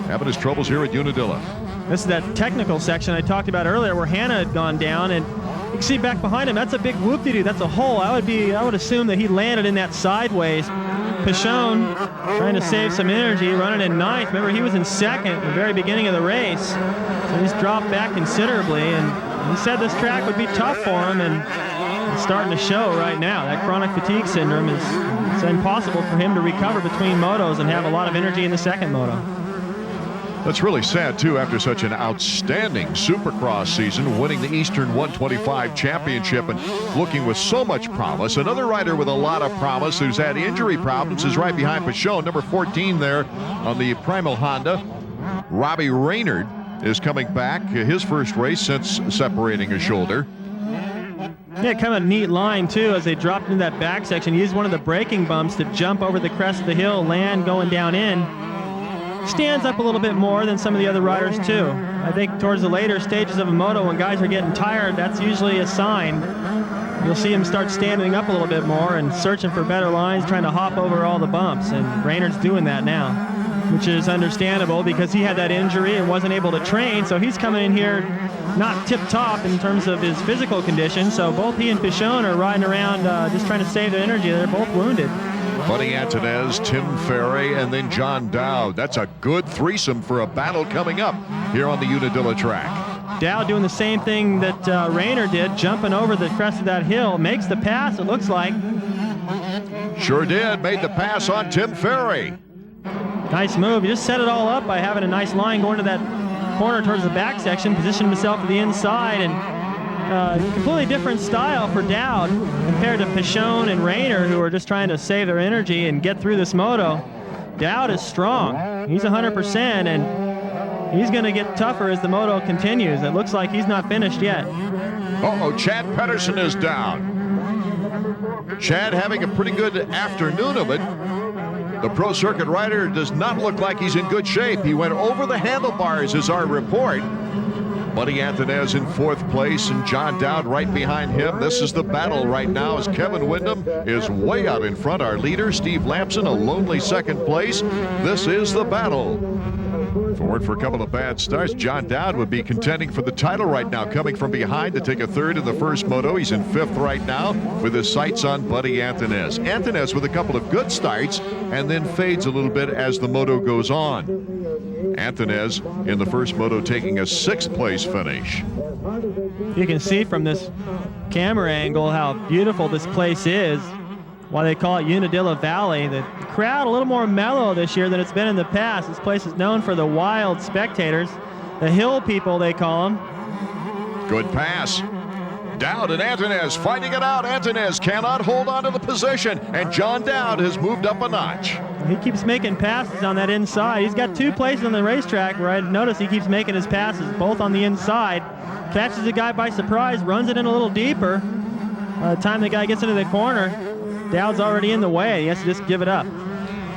Having his troubles here at Unadilla. This is that technical section I talked about earlier where Hanna had gone down, and you can see back behind him, that's a big whoop-de-doo. That's a hole. I would assume that he landed in that sideways Pichon trying to save some energy, running in 9th. Remember, he was in 2nd at the very beginning of the race. So he's dropped back considerably, and he said this track would be tough for him, and it's starting to show right now. That chronic fatigue syndrome it's impossible for him to recover between motos and have a lot of energy in the second moto. That's really sad, too, after such an outstanding Supercross season, winning the Eastern 125 Championship and looking with so much promise. Another rider with a lot of promise who's had injury problems is right behind Pichon, number 14 there on the Primal Honda. Robbie Reynard is coming back, his first race since separating a shoulder. Yeah, kind of a neat line, too, as they dropped into that back section. He used one of the braking bumps to jump over the crest of the hill, land going down in. Stands up a little bit more than some of the other riders, too. I think towards the later stages of a moto, when guys are getting tired, that's usually a sign. You'll see him start standing up a little bit more and searching for better lines, trying to hop over all the bumps, and Reynard's doing that now, which is understandable because he had that injury and wasn't able to train, so he's coming in here not tip-top in terms of his physical condition, so both he and Pichon are riding around just trying to save their energy. They're both wounded. Buddy Antunez, Tim Ferry, and then John Dowd. That's a good threesome for a battle coming up here on the Unadilla track. Dowd doing the same thing that Reynard did, jumping over the crest of that hill. Makes the pass, it looks like. Sure did. Made the pass on Tim Ferry. Nice move. He just set it all up by having a nice line going to that corner towards the back section, positioned himself to the inside, and completely different style for Dowd compared to Pichon and Reynard, who are just trying to save their energy and get through this moto. Dowd is strong. He's 100%, and he's going to get tougher as the moto continues. It looks like he's not finished yet. Uh-oh, Chad Pedersen is down. Chad having a pretty good afternoon of it. The Pro Circuit rider does not look like he's in good shape. He went over the handlebars, is our report. Buddy Antunez in 4th place and John Dowd right behind him. This is the battle right now as Kevin Windham is way out in front. Our leader, Steve Lampson, a lonely 2nd place. This is the battle. Forward for a couple of bad starts. John Dowd would be contending for the title right now, coming from behind to take a 3rd in the first moto. He's in 5th right now with his sights on Buddy Antunez. Antunez with a couple of good starts and then fades a little bit as the moto goes on. Antunez in the first moto taking a 6th place finish. You can see from this camera angle how beautiful this place is. Why they call it Unadilla Valley. The crowd a little more mellow this year than it's been in the past. This place is known for the wild spectators, the hill people they call them. Good pass. Dowd and Antunez fighting it out. Antunez cannot hold on to the position, and John Dowd has moved up a notch. He keeps making passes on that inside. He's got 2 places on the racetrack where I notice he keeps making his passes, both on the inside. Catches the guy by surprise, runs it in a little deeper. By the time the guy gets into the corner, Dowd's already in the way. He has to just give it up.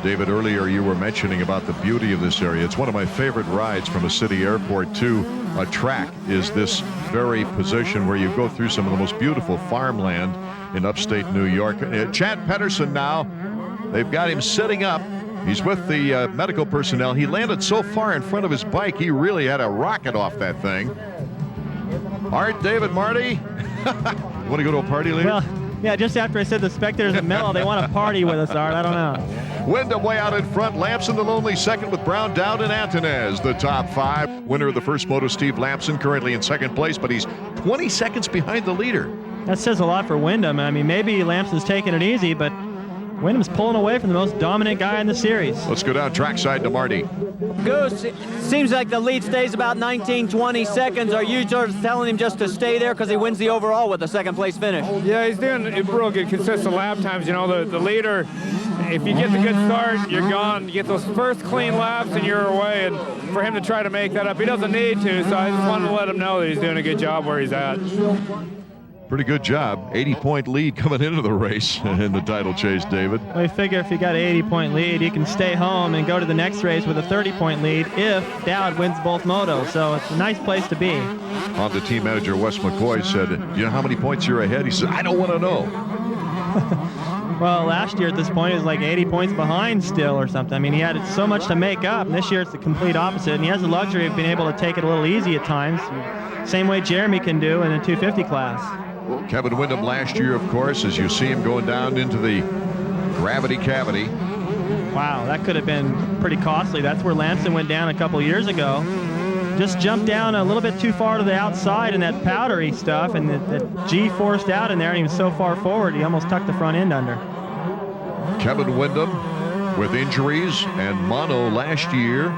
David, earlier you were mentioning about the beauty of this area. It's one of my favorite rides from a city airport to a track is this very position where you go through some of the most beautiful farmland in upstate New York. Chad Pedersen now, they've got him sitting up. He's with the medical personnel. He landed so far in front of his bike, he really had a rocket off that thing. Art, David, Marty, you want to go to a party later? Well, yeah, just after I said the spectators are mellow, they want to party with us, Art. I don't know. Windham way out in front. Lampson the lonely 2nd with Brown, Dowd, and Antunez. The top 5. Winner of the first moto, Steve Lampson, currently in 2nd place, but he's 20 seconds behind the leader. That says a lot for Windham. I mean, maybe Lampson's taking it easy, but Windham's pulling away from the most dominant guy in the series. Let's go down trackside to Marty. Goose, it seems like the lead stays about 19, 20 seconds. Are you sort of telling him just to stay there because he wins the overall with a 2nd place finish? Yeah, he's doing real good, consistent lap times. You know, the leader, if you get the good start, you're gone. You get those first clean laps and you're away. And for him to try to make that up, he doesn't need to. So I just wanted to let him know that he's doing a good job where he's at. Pretty good job. 80-point lead coming into the race in the title chase, David. Well, you figure if you got an 80-point lead, you can stay home and go to the next race with a 30-point lead if Dowd wins both motos. So it's a nice place to be. Honda team manager Wes McCoy said, "Do you know how many points you're ahead?" He said, "I don't want to know." Well, last year at this point, he was like 80 points behind still or something. I mean, he had so much to make up. And this year, it's the complete opposite. And he has the luxury of being able to take it a little easy at times. Same way Jeremy can do in the 250 class. Kevin Windham last year, of course, as you see him going down into the gravity cavity. Wow, that could have been pretty costly. That's where Lamson went down a couple years ago. Just jumped down a little bit too far to the outside in that powdery stuff, and the G forced out in there, and he was so far forward, he almost tucked the front end under. Kevin Windham, with injuries and mono last year,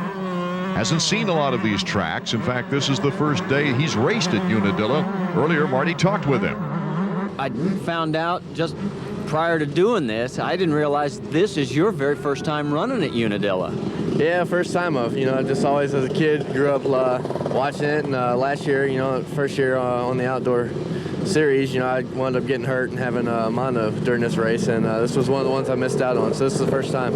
hasn't seen a lot of these tracks. In fact, this is the first day he's raced at Unadilla. Earlier, Marty talked with him. I found out just prior to doing this, I didn't realize this is your very first time running at Unadilla. Yeah, first time of, just always as a kid, grew up watching it, and last year, first year on the outdoor series, I wound up getting hurt and having a mono during this race, and this was one of the ones I missed out on, so this is the first time.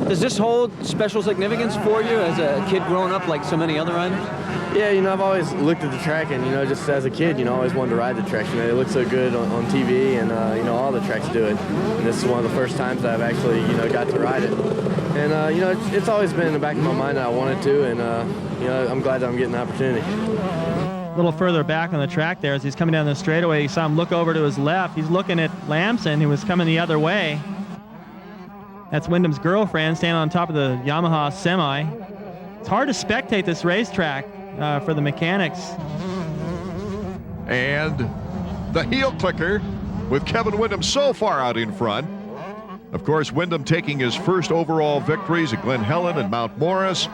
Does this hold special significance for you as a kid growing up like so many other riders? Yeah, I've always looked at the track, and just as a kid, always wanted to ride the tracks. It looks so good on TV, and all the tracks do it. And this is one of the first times I've actually, got to ride it. And it's always been in the back of my mind that I wanted to, and I'm glad that I'm getting the opportunity. A little further back on the track there, as he's coming down the straightaway, you saw him look over to his left. He's looking at Lamson, who was coming the other way. That's Windham's girlfriend standing on top of the Yamaha semi. It's hard to spectate this racetrack for the mechanics. And the heel clicker with Kevin Windham so far out in front. Of course, Windham taking his first overall victories at Glen Helen and Mount Morris.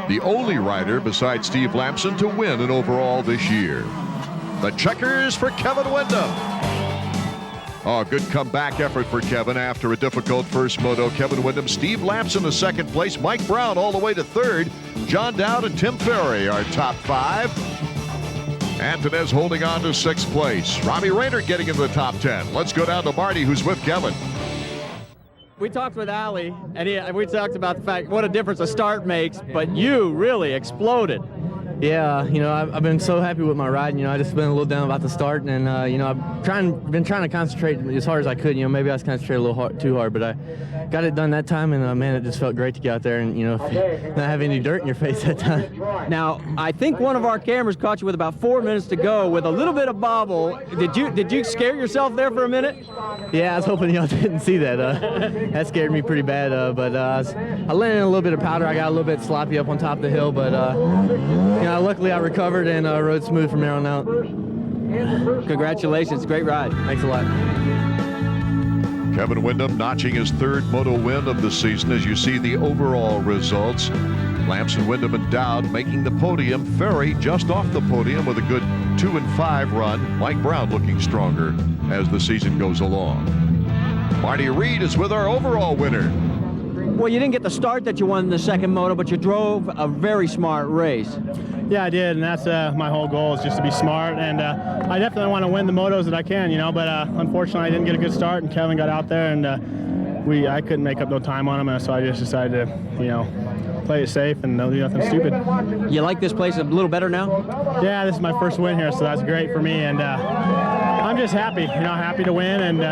The only rider besides Steve Lamson to win an overall this year. The checkers for Kevin Windham. Oh, good comeback effort for Kevin after a difficult first moto. Kevin Windham, Steve Lamson in second place, Mike Brown all the way to third. John Dowd and Tim Ferry are top five. Antonez holding on to sixth place. Robbie Rayner getting into the top 10. Let's go down to Marty, who's with Kevin. We talked with Ali, and we talked about the fact what a difference a start makes, but you really exploded. Yeah, I've been so happy with my ride. I just been a little down about the start, and I've been trying to concentrate as hard as I could. Maybe I was concentrating a little too hard, but I got it done that time, and man, it just felt great to get out there and not have any dirt in your face that time. Now, I think one of our cameras caught you with about 4 minutes to go with a little bit of bobble. Did you scare yourself there for a minute? Yeah, I was hoping y'all didn't see that. That scared me pretty bad, but I landed in a little bit of powder. I got a little bit sloppy up on top of the hill, but luckily I recovered and rode smooth from there on out. Congratulations, great ride. Thanks a lot. Kevin Windham notching his third moto win of the season as you see the overall results. Lamson, Windham, and Dowd making the podium. Ferry just off the podium with a good 2 and 5 run. Mike Brown looking stronger as the season goes along. Marty Reed is with our overall winner. Well, you didn't get the start that you won in the second moto, but you drove a very smart race. Yeah, I did, and that's my whole goal is just to be smart, and I definitely want to win the motos that I can, but unfortunately I didn't get a good start, and Kevin got out there, and I couldn't make up no time on him, and so I just decided to, play it safe and do nothing stupid. You like this place a little better now? Yeah, this is my first win here, so that's great for me, and I'm just happy, happy to win, and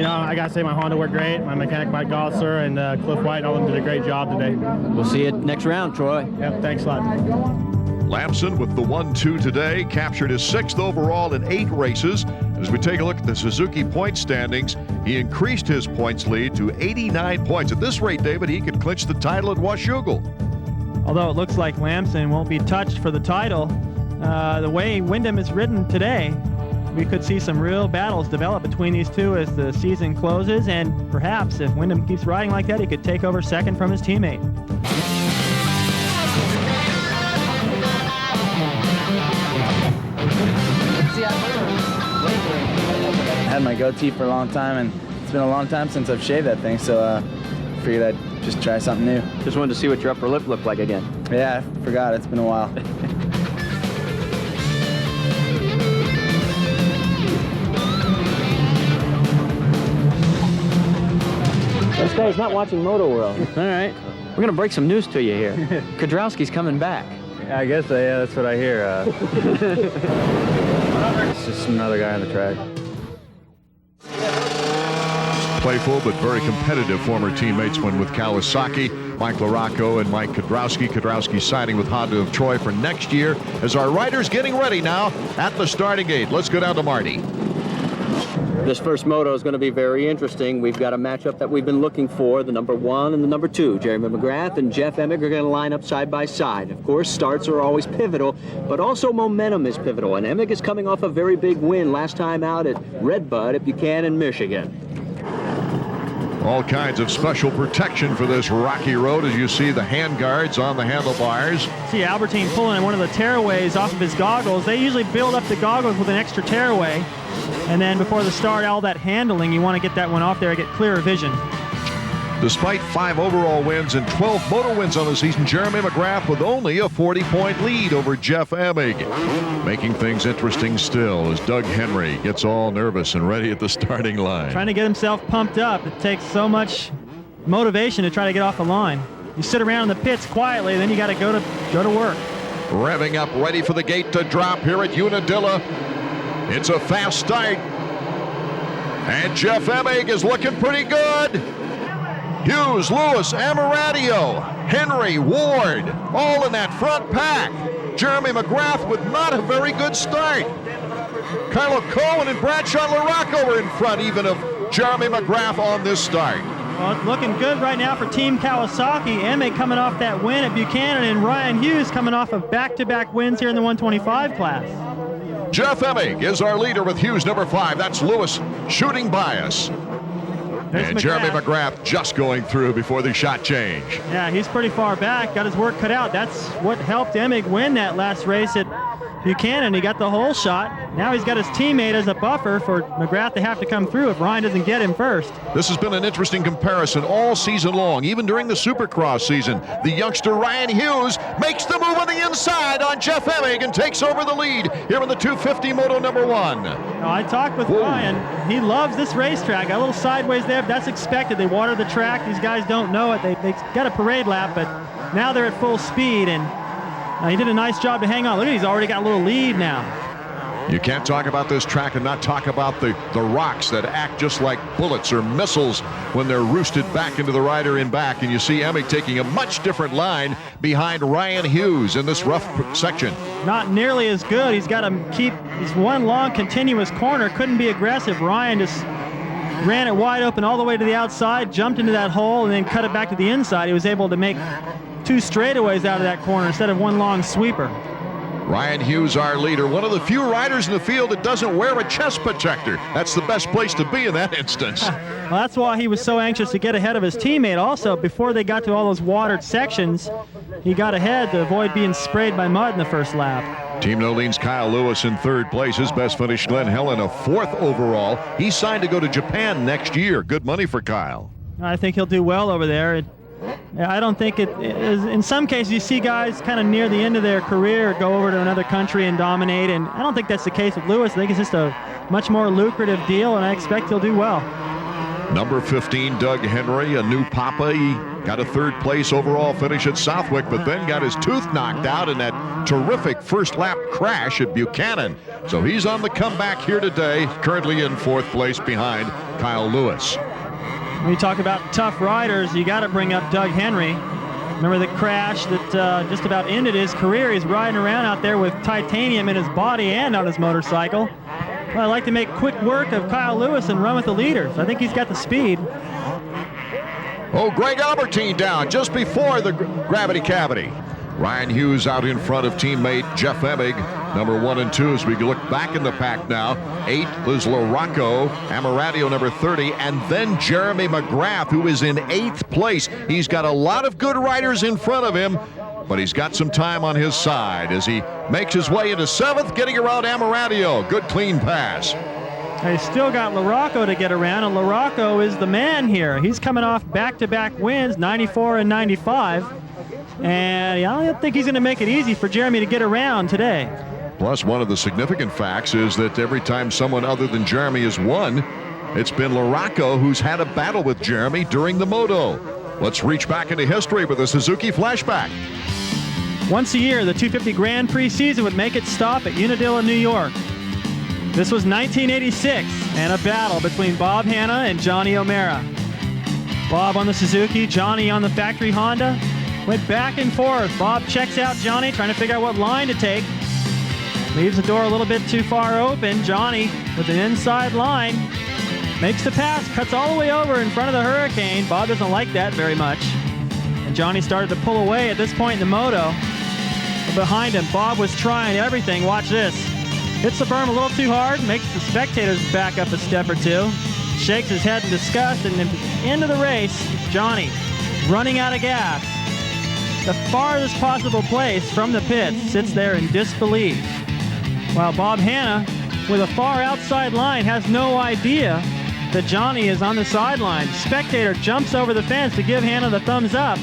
I got to say my Honda worked great. My mechanic, Mike Gosler, and Cliff White, all of them did a great job today. We'll see you next round, Troy. Yep, thanks a lot. Lamson with the 1-2 today, captured his 6th overall in 8 races. As we take a look at the Suzuki point standings, he increased his points lead to 89 points. At this rate, David, he could clinch the title at Washougal. Although it looks like Lamson won't be touched for the title, the way Windham is ridden today, we could see some real battles develop between these two as the season closes, and perhaps if Windham keeps riding like that, he could take over second from his teammate. I had my goatee for a long time, and it's been a long time since I've shaved that thing, so figured I'd just try something new. Just wanted to see what your upper lip looked like again. Yeah, I forgot. It's been a while. This guy's not watching Moto World. All right. We're going to break some news to you here. Kudrowski's coming back. I guess, yeah, that's what I hear. It's just another guy on the track. Playful but very competitive former teammates when with Kawasaki. Mike LaRocco and Mike Kudrowski. Kudrowski signing with Honda of Troy for next year as our riders getting ready now at the starting gate. Let's go down to Marty. This first moto is going to be very interesting. We've got a matchup that we've been looking for, the number 1 and the number 2. Jeremy McGrath and Jeff Emig are going to line up side by side. Of course, starts are always pivotal, but also momentum is pivotal. And Emig is coming off a very big win last time out at Redbud at Buchanan, Michigan. All kinds of special protection for this rocky road as you see the hand guards on the handlebars. See Albertine pulling one of the tearaways off of his goggles. They usually build up the goggles with an extra tearaway. And then before the start, all that handling, you want to get that one off there and get clearer vision. Despite 5 overall wins and 12 moto wins on the season, Jeremy McGrath with only a 40-point lead over Jeff Emig. Making things interesting still as Doug Henry gets all nervous and ready at the starting line. Trying to get himself pumped up. It takes so much motivation to try to get off the line. You sit around in the pits quietly, then you got to go to work. Revving up, ready for the gate to drop here at Unadilla. It's a fast start. And Jeff Emig is looking pretty good. Hughes, Lewis, Amaradio, Henry, Ward, all in that front pack. Jeremy McGrath with not a very good start. Kylo Cohen and Bradshaw LaRocco are in front even of Jeremy McGrath on this start. Well, it's looking good right now for Team Kawasaki. Emig coming off that win at Buchanan, and Ryan Hughes coming off of back-to-back wins here in the 125 class. Jeff Emig is our leader with Hughes number 5. That's Lewis shooting by us. And Jeremy McGrath just going through before the shot change. Yeah, he's pretty far back, got his work cut out. That's what helped Emig win that last race at Buchanan. He got the whole shot. Now he's got his teammate as a buffer for McGrath to have to come through if Ryan doesn't get him first. This has been an interesting comparison all season long, even during the Supercross season. The youngster Ryan Hughes makes the move on the inside on Jeff Emig and takes over the lead here in the 250 Moto number 1. Now, I talked with Ryan. He loves this racetrack. Got a little sideways there, but that's expected. They water the track. These guys don't know it. They got a parade lap, but now they're at full speed, and he did a nice job to hang on. Look, he's already got a little lead now. You can't talk about this track and not talk about the rocks that act just like bullets or missiles when they're roosted back into the rider in back. And you see Emig taking a much different line behind Ryan Hughes in this rough section. Not nearly as good. He's got to keep this one long continuous corner. Couldn't be aggressive. Ryan just ran it wide open all the way to the outside, jumped into that hole, and then cut it back to the inside. He was able to make 2 straightaways out of that corner instead of one long sweeper. Ryan Hughes, our leader, one of the few riders in the field that doesn't wear a chest protector. That's the best place to be in that instance. Well, that's why he was so anxious to get ahead of his teammate. Also, before they got to all those watered sections, he got ahead to avoid being sprayed by mud in the first lap. Team Nolene's Kyle Lewis in 3rd place. His best finish, Glenn Helen, a 4th overall. He's signed to go to Japan next year. Good money for Kyle. I think he'll do well over there. I don't think it is. In some cases, you see guys kind of near the end of their career go over to another country and dominate, and I don't think that's the case with Lewis. I think it's just a much more lucrative deal, and I expect he'll do well. Number 15, Doug Henry, a new papa. He got a 3rd place overall finish at Southwick, but then got his tooth knocked out in that terrific first lap crash at Buchanan. So he's on the comeback here today, currently in 4th place behind Kyle Lewis. When you talk about tough riders, you got to bring up Doug Henry. Remember the crash that just about ended his career? He's riding around out there with titanium in his body and on his motorcycle. Well, I like to make quick work of Kyle Lewis and run with the leaders. I think he's got the speed. Oh, Greg Albertine down just before the gravity cavity. Ryan Hughes out in front of teammate Jeff Emig, number 1 and 2 as we look back in the pack now. 8 is LaRocco, Amaradio number 30, and then Jeremy McGrath, who is in 8th place. He's got a lot of good riders in front of him, but he's got some time on his side as he makes his way into 7th, getting around Amaradio. Good clean pass. They still got LaRocco to get around, and LaRocco is the man here. He's coming off back-to-back wins, 94 and 95. And I don't think he's going to make it easy for Jeremy to get around today. Plus, one of the significant facts is that every time someone other than Jeremy has won, it's been LaRocco who's had a battle with Jeremy during the moto. Let's reach back into history with a Suzuki flashback. Once a year, the 250 Grand Prix season would make its stop at Unadilla, New York. This was 1986, and a battle between Bob Hanna and Johnny O'Mara. Bob on the Suzuki, Johnny on the factory Honda. Went back and forth. Bob checks out Johnny, trying to figure out what line to take. Leaves the door a little bit too far open. Johnny with an inside line. Makes the pass, cuts all the way over in front of the Hurricane. Bob doesn't like that very much. And Johnny started to pull away at this point in the moto. But behind him, Bob was trying everything. Watch this. Hits the berm a little too hard, makes the spectators back up a step or two. Shakes his head in disgust, and then into the race, Johnny running out of gas. The farthest possible place from the pits, sits there in disbelief. While Bob Hanna, with a far outside line, has no idea that Johnny is on the sideline. Spectator jumps over the fence to give Hanna the thumbs up.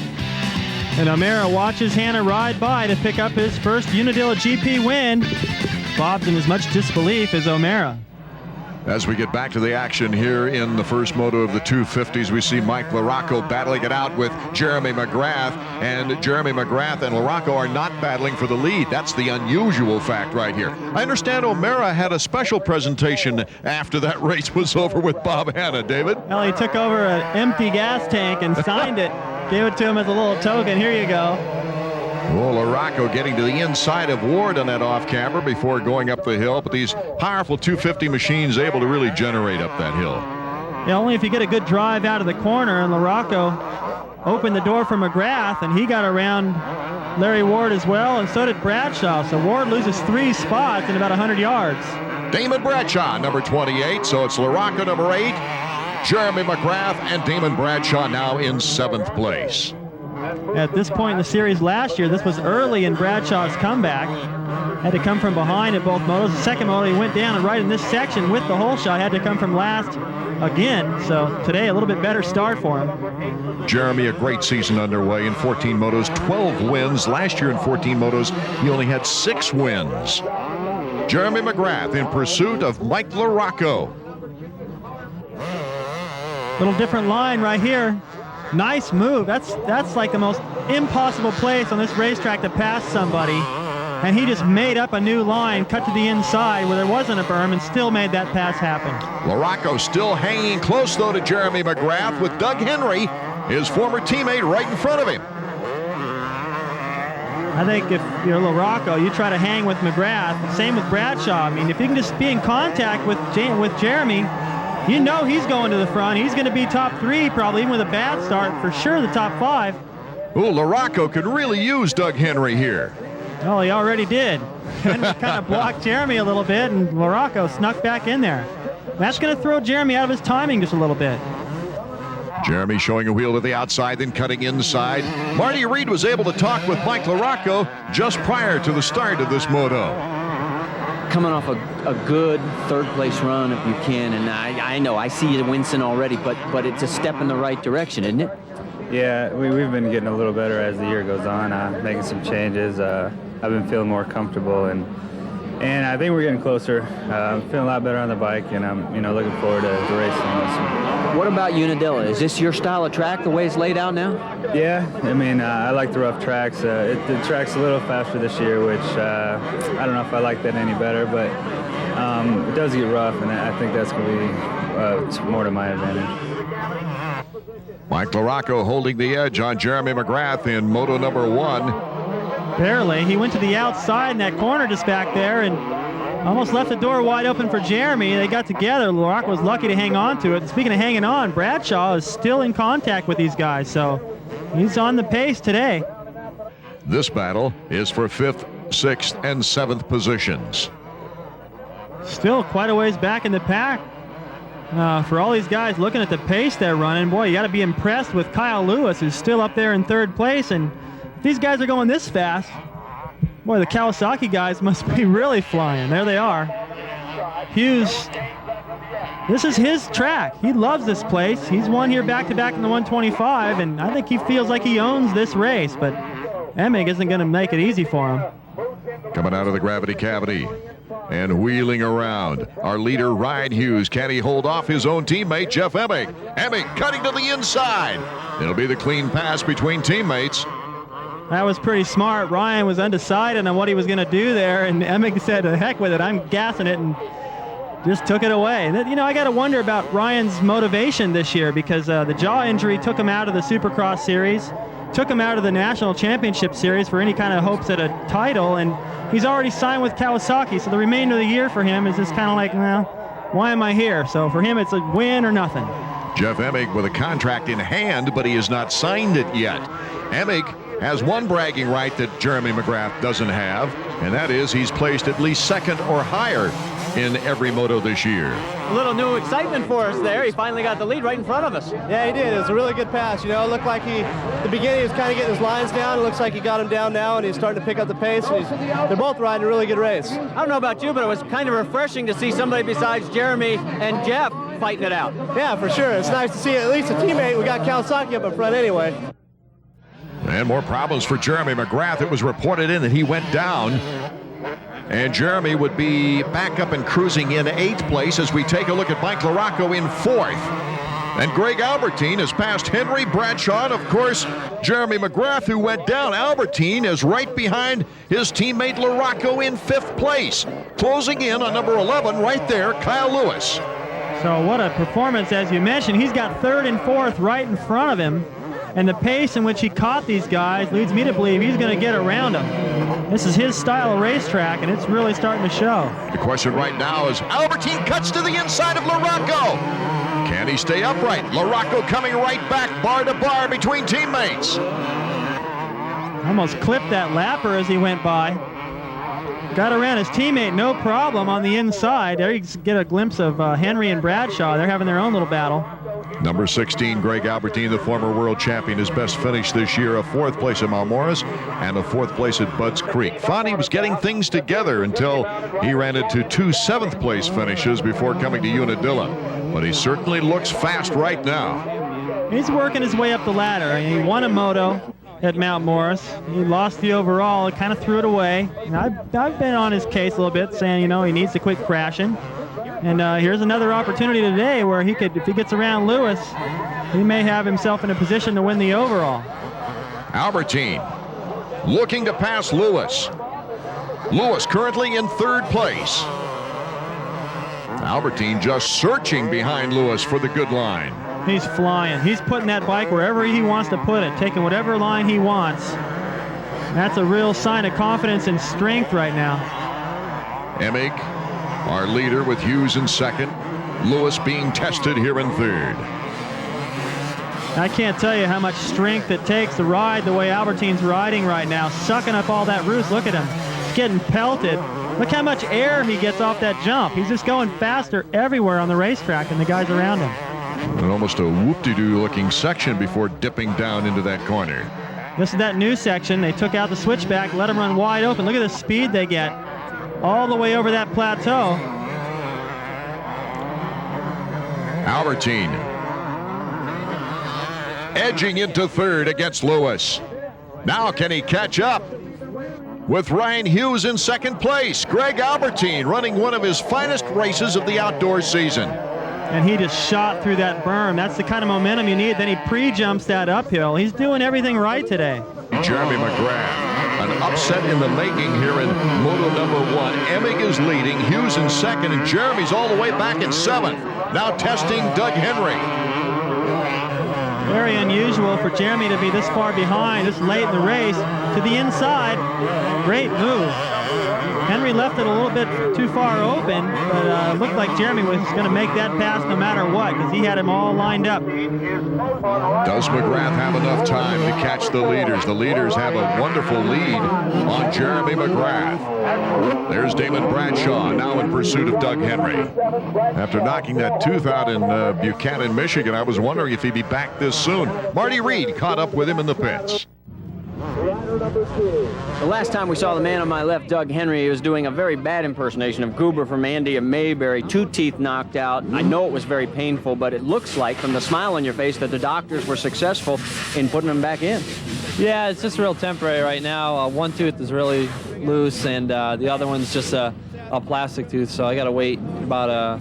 And O'Mara watches Hanna ride by to pick up his first Unadilla GP win. Bob's in as much disbelief as O'Mara. As we get back to the action here in the first moto of the 250s, we see Mike LaRocco battling it out with Jeremy McGrath, and Jeremy McGrath and LaRocco are not battling for the lead. That's the unusual fact right here. I understand O'Mara had a special presentation after that race was over with Bob Hanna, David. Well, he took over an empty gas tank and signed it, gave it to him as a little token. Here you go. Well, LaRocco getting to the inside of Ward on that off-camber before going up the hill, but these powerful 250 machines able to really generate up that hill. Yeah, only if you get a good drive out of the corner, and LaRocco opened the door for McGrath, and he got around Larry Ward as well, and so did Bradshaw. So Ward loses 3 spots in about 100 yards. Damon Bradshaw, number 28, so it's LaRocco, number 8, Jeremy McGrath, and Damon Bradshaw now in 7th place. At this point in the series last year, this was early in Bradshaw's comeback. Had to come from behind at both motos. The second moto, he went down, and right in this section with the hole shot, had to come from last again. So today, a little bit better start for him. Jeremy, a great season underway in 14 motos, 12 wins. Last year in 14 motos, he only had 6 wins. Jeremy McGrath in pursuit of Mike LaRocco. Little different line right here. Nice move. That's like the most impossible place on this racetrack to pass somebody. And he just made up a new line, cut to the inside where there wasn't a berm, and still made that pass happen. LaRocco still hanging close, though, to Jeremy McGrath, with Doug Henry, his former teammate, right in front of him. I think if you're LaRocco, you try to hang with McGrath. Same with Bradshaw. I mean, if you can just be in contact with Jeremy, you know he's going to the front. He's going to be top 3, probably, even with a bad start. For sure, the top 5. Ooh, LaRocco could really use Doug Henry here. Well, he already did. Henry kind of blocked Jeremy a little bit, and LaRocco snuck back in there. That's going to throw Jeremy out of his timing just a little bit. Jeremy showing a wheel to the outside, then cutting inside. Marty Reed was able to talk with Mike LaRocco just prior to the start of this moto. Coming off a good third-place run, if you can, and I know I see you wincing already, but it's a step in the right direction, isn't it? Yeah, we've been getting a little better as the year goes on, making some changes. I've been feeling more comfortable, and I think we're getting closer. I'm feeling a lot better on the bike, and I'm looking forward to racing this one. What about Unadilla? Is this your style of track, the way it's laid out now? Yeah, I mean, I like the rough tracks. The track's a little faster this year, which I don't know if I like that any better, but it does get rough, and I think that's going to be more to my advantage. Mike LaRocco holding the edge on Jeremy McGrath in moto number 1. Barely. He went to the outside in that corner just back there and almost left the door wide open for Jeremy. They got together. LaRocco was lucky to hang on to it. Speaking of hanging on, Bradshaw is still in contact with these guys, so he's on the pace today. This battle is for 5th, 6th, and 7th positions. Still quite a ways back in the pack. For all these guys looking at the pace they're running, boy, you got to be impressed with Kyle Lewis, who's still up there in 3rd place. And if these guys are going this fast, boy, the Kawasaki guys must be really flying. There they are. Hughes, this is his track. He loves this place. He's won here back-to-back in the 125, and I think he feels like he owns this race, but Emig isn't going to make it easy for him. Coming out of the gravity cavity and wheeling around, our leader, Ryan Hughes. Can he hold off his own teammate, Jeff Emig? Emig cutting to the inside. It'll be the clean pass between teammates. That was pretty smart. Ryan was undecided on what he was going to do there, and Emig said, "The heck with it, I'm gassing it," and just took it away. You know, I got to wonder about Ryan's motivation this year, because the jaw injury took him out of the Supercross series, took him out of the National Championship Series for any kind of hopes at a title, and he's already signed with Kawasaki, so the remainder of the year for him is just kind of like, well, why am I here? So for him, it's a win or nothing. Jeff Emig with a contract in hand, but he has not signed it yet. Emig has one bragging right that Jeremy McGrath doesn't have, and that is he's placed at least second or higher in every moto this year. A little new excitement for us there. He finally got the lead right in front of us. Yeah, he did. It was a really good pass. You know, it looked like the beginning he was kind of getting his lines down. It looks like he got him down now, and he's starting to pick up the pace. And they're both riding a really good race. I don't know about you, but it was kind of refreshing to see somebody besides Jeremy and Jeff fighting it out. Yeah, for sure. It's nice to see at least a teammate. We got Kawasaki up in front anyway. And more problems for Jeremy McGrath. It was reported in that he went down. And Jeremy would be back up and cruising in 8th place as we take a look at Mike LaRocco in 4th. And Greg Albertine has passed Henry Bradshaw, and of course, Jeremy McGrath, who went down. Albertine is right behind his teammate LaRocco in 5th place. Closing in on number 11 right there, Kyle Lewis. So what a performance, as you mentioned. He's got 3rd and 4th right in front of him. And the pace in which he caught these guys leads me to believe he's going to get around them. This is his style of racetrack, and it's really starting to show. The question right now is Albertine cuts to the inside of LaRocco. Can he stay upright? LaRocco coming right back, bar to bar between teammates. Almost clipped that lapper as he went by. Got around his teammate, no problem, on the inside. There you get a glimpse of Henry and Bradshaw. They're having their own little battle. Number 16, Greg Albertine, the former world champion, his best finish this year, a 4th place at Mount Morris and a 4th place at Budds Creek. Thought he was getting things together until he ran into 2 7th place finishes before coming to Unadilla. But he certainly looks fast right now. He's working his way up the ladder. He won a moto at Mount Morris. He lost the overall, kind of threw it away. And I've been on his case a little bit, saying, you know, he needs to quit crashing. And here's another opportunity today where he could, if he gets around Lewis, he may have himself in a position to win the overall. Albertine looking to pass Lewis. Lewis currently in 3rd place. Albertine just searching behind Lewis for the good line. He's flying. He's putting that bike wherever he wants to put it, taking whatever line he wants. That's a real sign of confidence and strength right now. Emig, our leader, with Hughes in 2nd. Lewis being tested here in 3rd. I can't tell you how much strength it takes to ride the way Albertine's riding right now, sucking up all that roost. Look at him. He's getting pelted. Look how much air he gets off that jump. He's just going faster everywhere on the racetrack than the guys around him. And almost a whoop-de-doo looking section before dipping down into that corner. This is that new section. They took out the switchback, let him run wide open. Look at the speed they get all the way over that plateau. Albertine edging into 3rd against Lewis. Now can he catch up? With Ryan Hughes in 2nd place. Greg Albertine running one of his finest races of the outdoor season. And he just shot through that berm. That's the kind of momentum you need. Then he pre-jumps that uphill. He's doing everything right today. Jeremy McGrath, an upset in the making here in Moto number 1. Emig is leading, Hughes in 2nd, and Jeremy's all the way back in 7th. Now testing Doug Henry. Very unusual for Jeremy to be this far behind, this late in the race. To the inside, great move. Henry left it a little bit too far open, but looked like Jeremy was going to make that pass no matter what, because he had him all lined up. Does McGrath have enough time to catch the leaders? The leaders have a wonderful lead on Jeremy McGrath. There's Damon Bradshaw now in pursuit of Doug Henry. After knocking that tooth out in Buchanan, Michigan, I was wondering if he'd be back this soon. Marty Reed caught up with him in the pits. The last time we saw the man on my left, Doug Henry, he was doing a very bad impersonation of Goober from Andy and Mayberry. 2 teeth knocked out. I know it was very painful, but it looks like, from the smile on your face, that the doctors were successful in putting him back in. Yeah, it's just real temporary right now. One tooth is really loose, and the other one's just a plastic tooth, so I got to wait about, I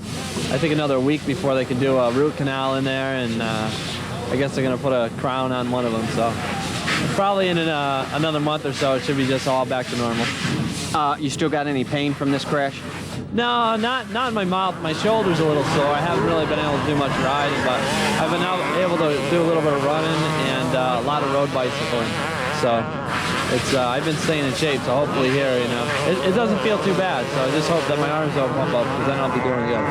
think, another week before they can do a root canal in there, and I guess they're going to put a crown on one of them, so probably in another month or so, it should be just all back to normal. You still got any pain from this crash? No, not in my mouth. My shoulder's a little sore. I haven't really been able to do much riding, but I've been able to do a little bit of running and a lot of road bicycling. So I've been staying in shape, so hopefully here, you know, it doesn't feel too bad. So I just hope that my arms don't pump up, because then I'll be doing good.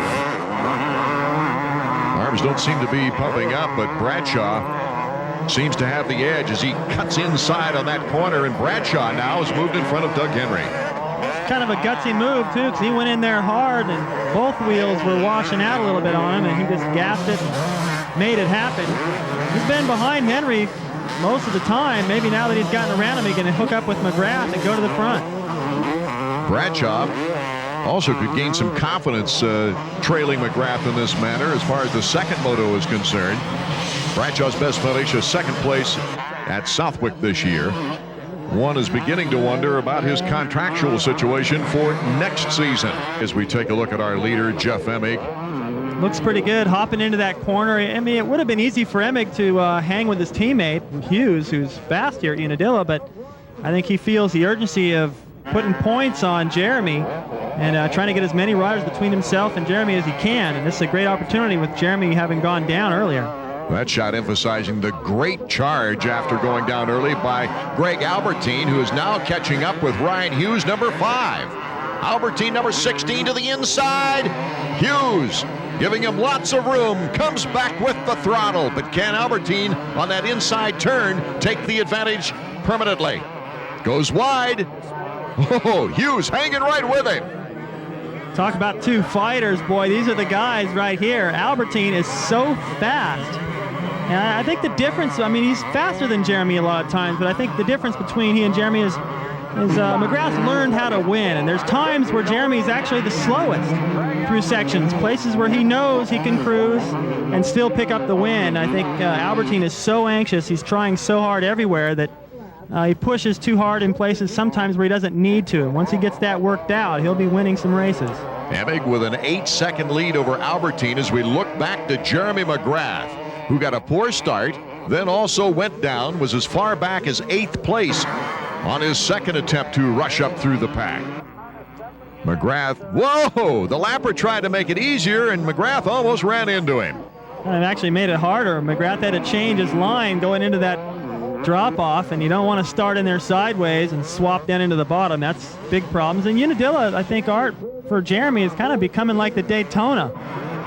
Arms don't seem to be pumping up, but Bradshaw seems to have the edge as he cuts inside on that corner, and Bradshaw now is moved in front of Doug Henry. Kind of a gutsy move, too, because he went in there hard, and both wheels were washing out a little bit on him, and he just gassed it and made it happen. He's been behind Henry most of the time. Maybe now that he's gotten around him, he can hook up with McGrath and go to the front. Bradshaw also could gain some confidence trailing McGrath in this manner as far as the second moto is concerned. Bradshaw's best finish is second place at Southwick this year. One is beginning to wonder about his contractual situation for next season. As we take a look at our leader, Jeff Emig. Looks pretty good hopping into that corner. I mean, it would have been easy for Emig to hang with his teammate, Hughes, who's fast here at Unadilla, but I think he feels the urgency of putting points on Jeremy and trying to get as many riders between himself and Jeremy as he can. And this is a great opportunity with Jeremy having gone down earlier. That shot emphasizing the great charge after going down early by Greg Albertine, who is now catching up with Ryan Hughes, number 5. Albertine, number 16, to the inside. Hughes giving him lots of room, comes back with the throttle, but can Albertine on that inside turn take the advantage permanently? Goes wide. Oh, Hughes hanging right with him. Talk about two fighters, boy. These are the guys right here. Albertine is so fast. And I think the difference, I mean, he's faster than Jeremy a lot of times, but I think the difference between he and Jeremy is McGrath's learned how to win. And there's times where Jeremy's actually the slowest through sections, places where he knows he can cruise and still pick up the win. I think Albertine is so anxious. He's trying so hard everywhere that he pushes too hard in places sometimes where he doesn't need to. And once he gets that worked out, he'll be winning some races. Emig with an 8-second lead over Albertine as we look back to Jeremy McGrath, who got a poor start, then also went down, was as far back as 8th place on his second attempt to rush up through the pack. McGrath, whoa! The lapper tried to make it easier, and McGrath almost ran into him. And it actually made it harder. McGrath had to change his line going into that drop-off, and you don't want to start in there sideways and swap down into the bottom. That's big problems. And Unadilla, I think, Art, for Jeremy, is kind of becoming like the Daytona.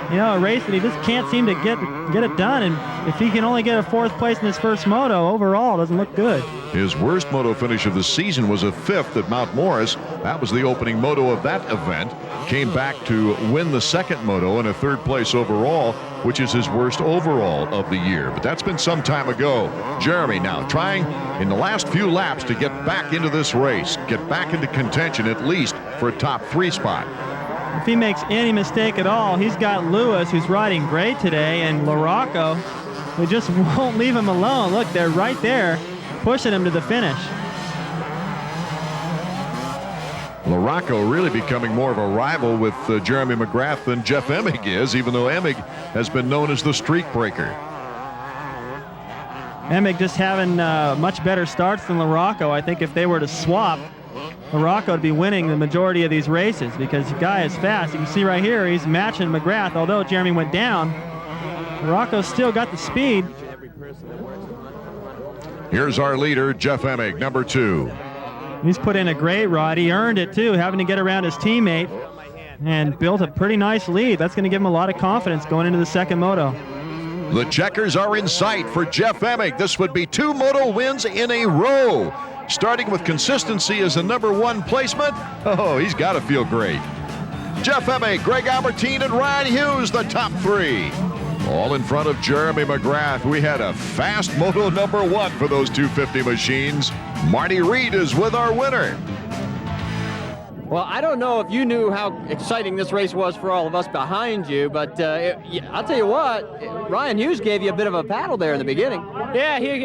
You know, a race that he just can't seem to get it done, and if he can only get a 4th place in his first moto, overall, it doesn't look good. His worst moto finish of the season was a 5th at Mount Morris. That was the opening moto of that event. Came back to win the second moto and a 3rd place overall, which is his worst overall of the year. But that's been some time ago. Jeremy now trying in the last few laps to get back into this race, get back into contention at least for a top 3 spot. If he makes any mistake at all, he's got Lewis, who's riding great today, and LaRocco, who just won't leave him alone. Look, they're right there, pushing him to the finish. LaRocco really becoming more of a rival with Jeremy McGrath than Jeff Emig is, even though Emig has been known as the streak breaker. Emig just having much better starts than LaRocco. I think if they were to swap, LaRocco would be winning the majority of these races because the guy is fast. You can see right here, he's matching McGrath. Although Jeremy went down, LaRocco's still got the speed. Here's our leader, Jeff Emig, number 2. He's put in a great ride. He earned it, too, having to get around his teammate and built a pretty nice lead. That's going to give him a lot of confidence going into the second moto. The checkers are in sight for Jeff Emig. This would be 2 moto wins in a row. Starting with consistency as the number 1 placement. Oh, he's got to feel great. Jeff Emig, Greg Albertine, and Ryan Hughes, the top 3. All in front of Jeremy McGrath. We had a fast moto number 1 for those 250 machines. Marty Reed is with our winner. Well, I don't know if you knew how exciting this race was for all of us behind you, but I'll tell you what, Ryan Hughes gave you a bit of a battle there in the beginning. Yeah, he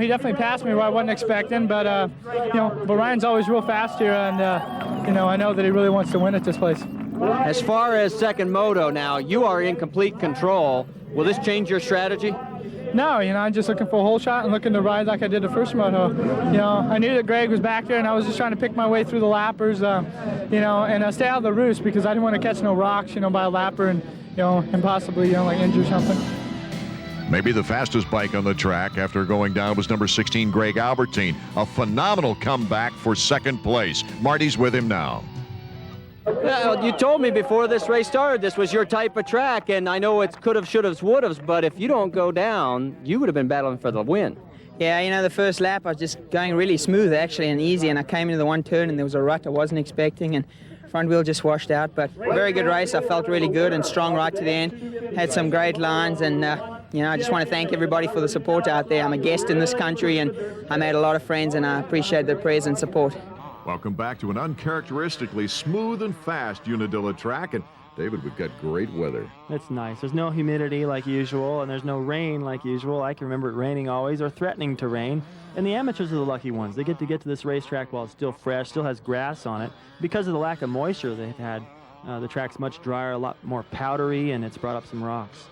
definitely passed me what I wasn't expecting, but but Ryan's always real fast here, and I know that he really wants to win at this place. As far as second moto now, you are in complete control. Will this change your strategy? No, I'm just looking for a hole shot and looking to ride like I did the first moto. I knew that Greg was back there, and I was just trying to pick my way through the lappers, and stay out of the roost because I didn't want to catch no rocks, by a lapper and, and possibly, injure something. Maybe the fastest bike on the track after going down was number 16, Greg Albertine. A phenomenal comeback for second place. Marty's with him now. Well, you told me before this race started this was your type of track, and I know it's could have, should have, would have, but if you don't go down, you would have been battling for the win. Yeah, you know, the first lap I was just going really smooth actually and easy, and I came into the one turn and there was a rut I wasn't expecting, and front wheel just washed out. But very good race. I felt really good and strong right to the end. Had some great lines, and you know, I just want to thank everybody for the support out there. I'm a guest in this country, and I made a lot of friends, and I appreciate the prayers and support. Welcome back to an uncharacteristically smooth and fast Unadilla track. And David, we've got great weather. It's nice. There's no humidity like usual, and there's no rain like usual. I can remember it raining always or threatening to rain. And the amateurs are the lucky ones. They get to this racetrack while it's still fresh, still has grass on it. Because of the lack of moisture they've had, the track's much drier, a lot more powdery, and it's brought up some rocks.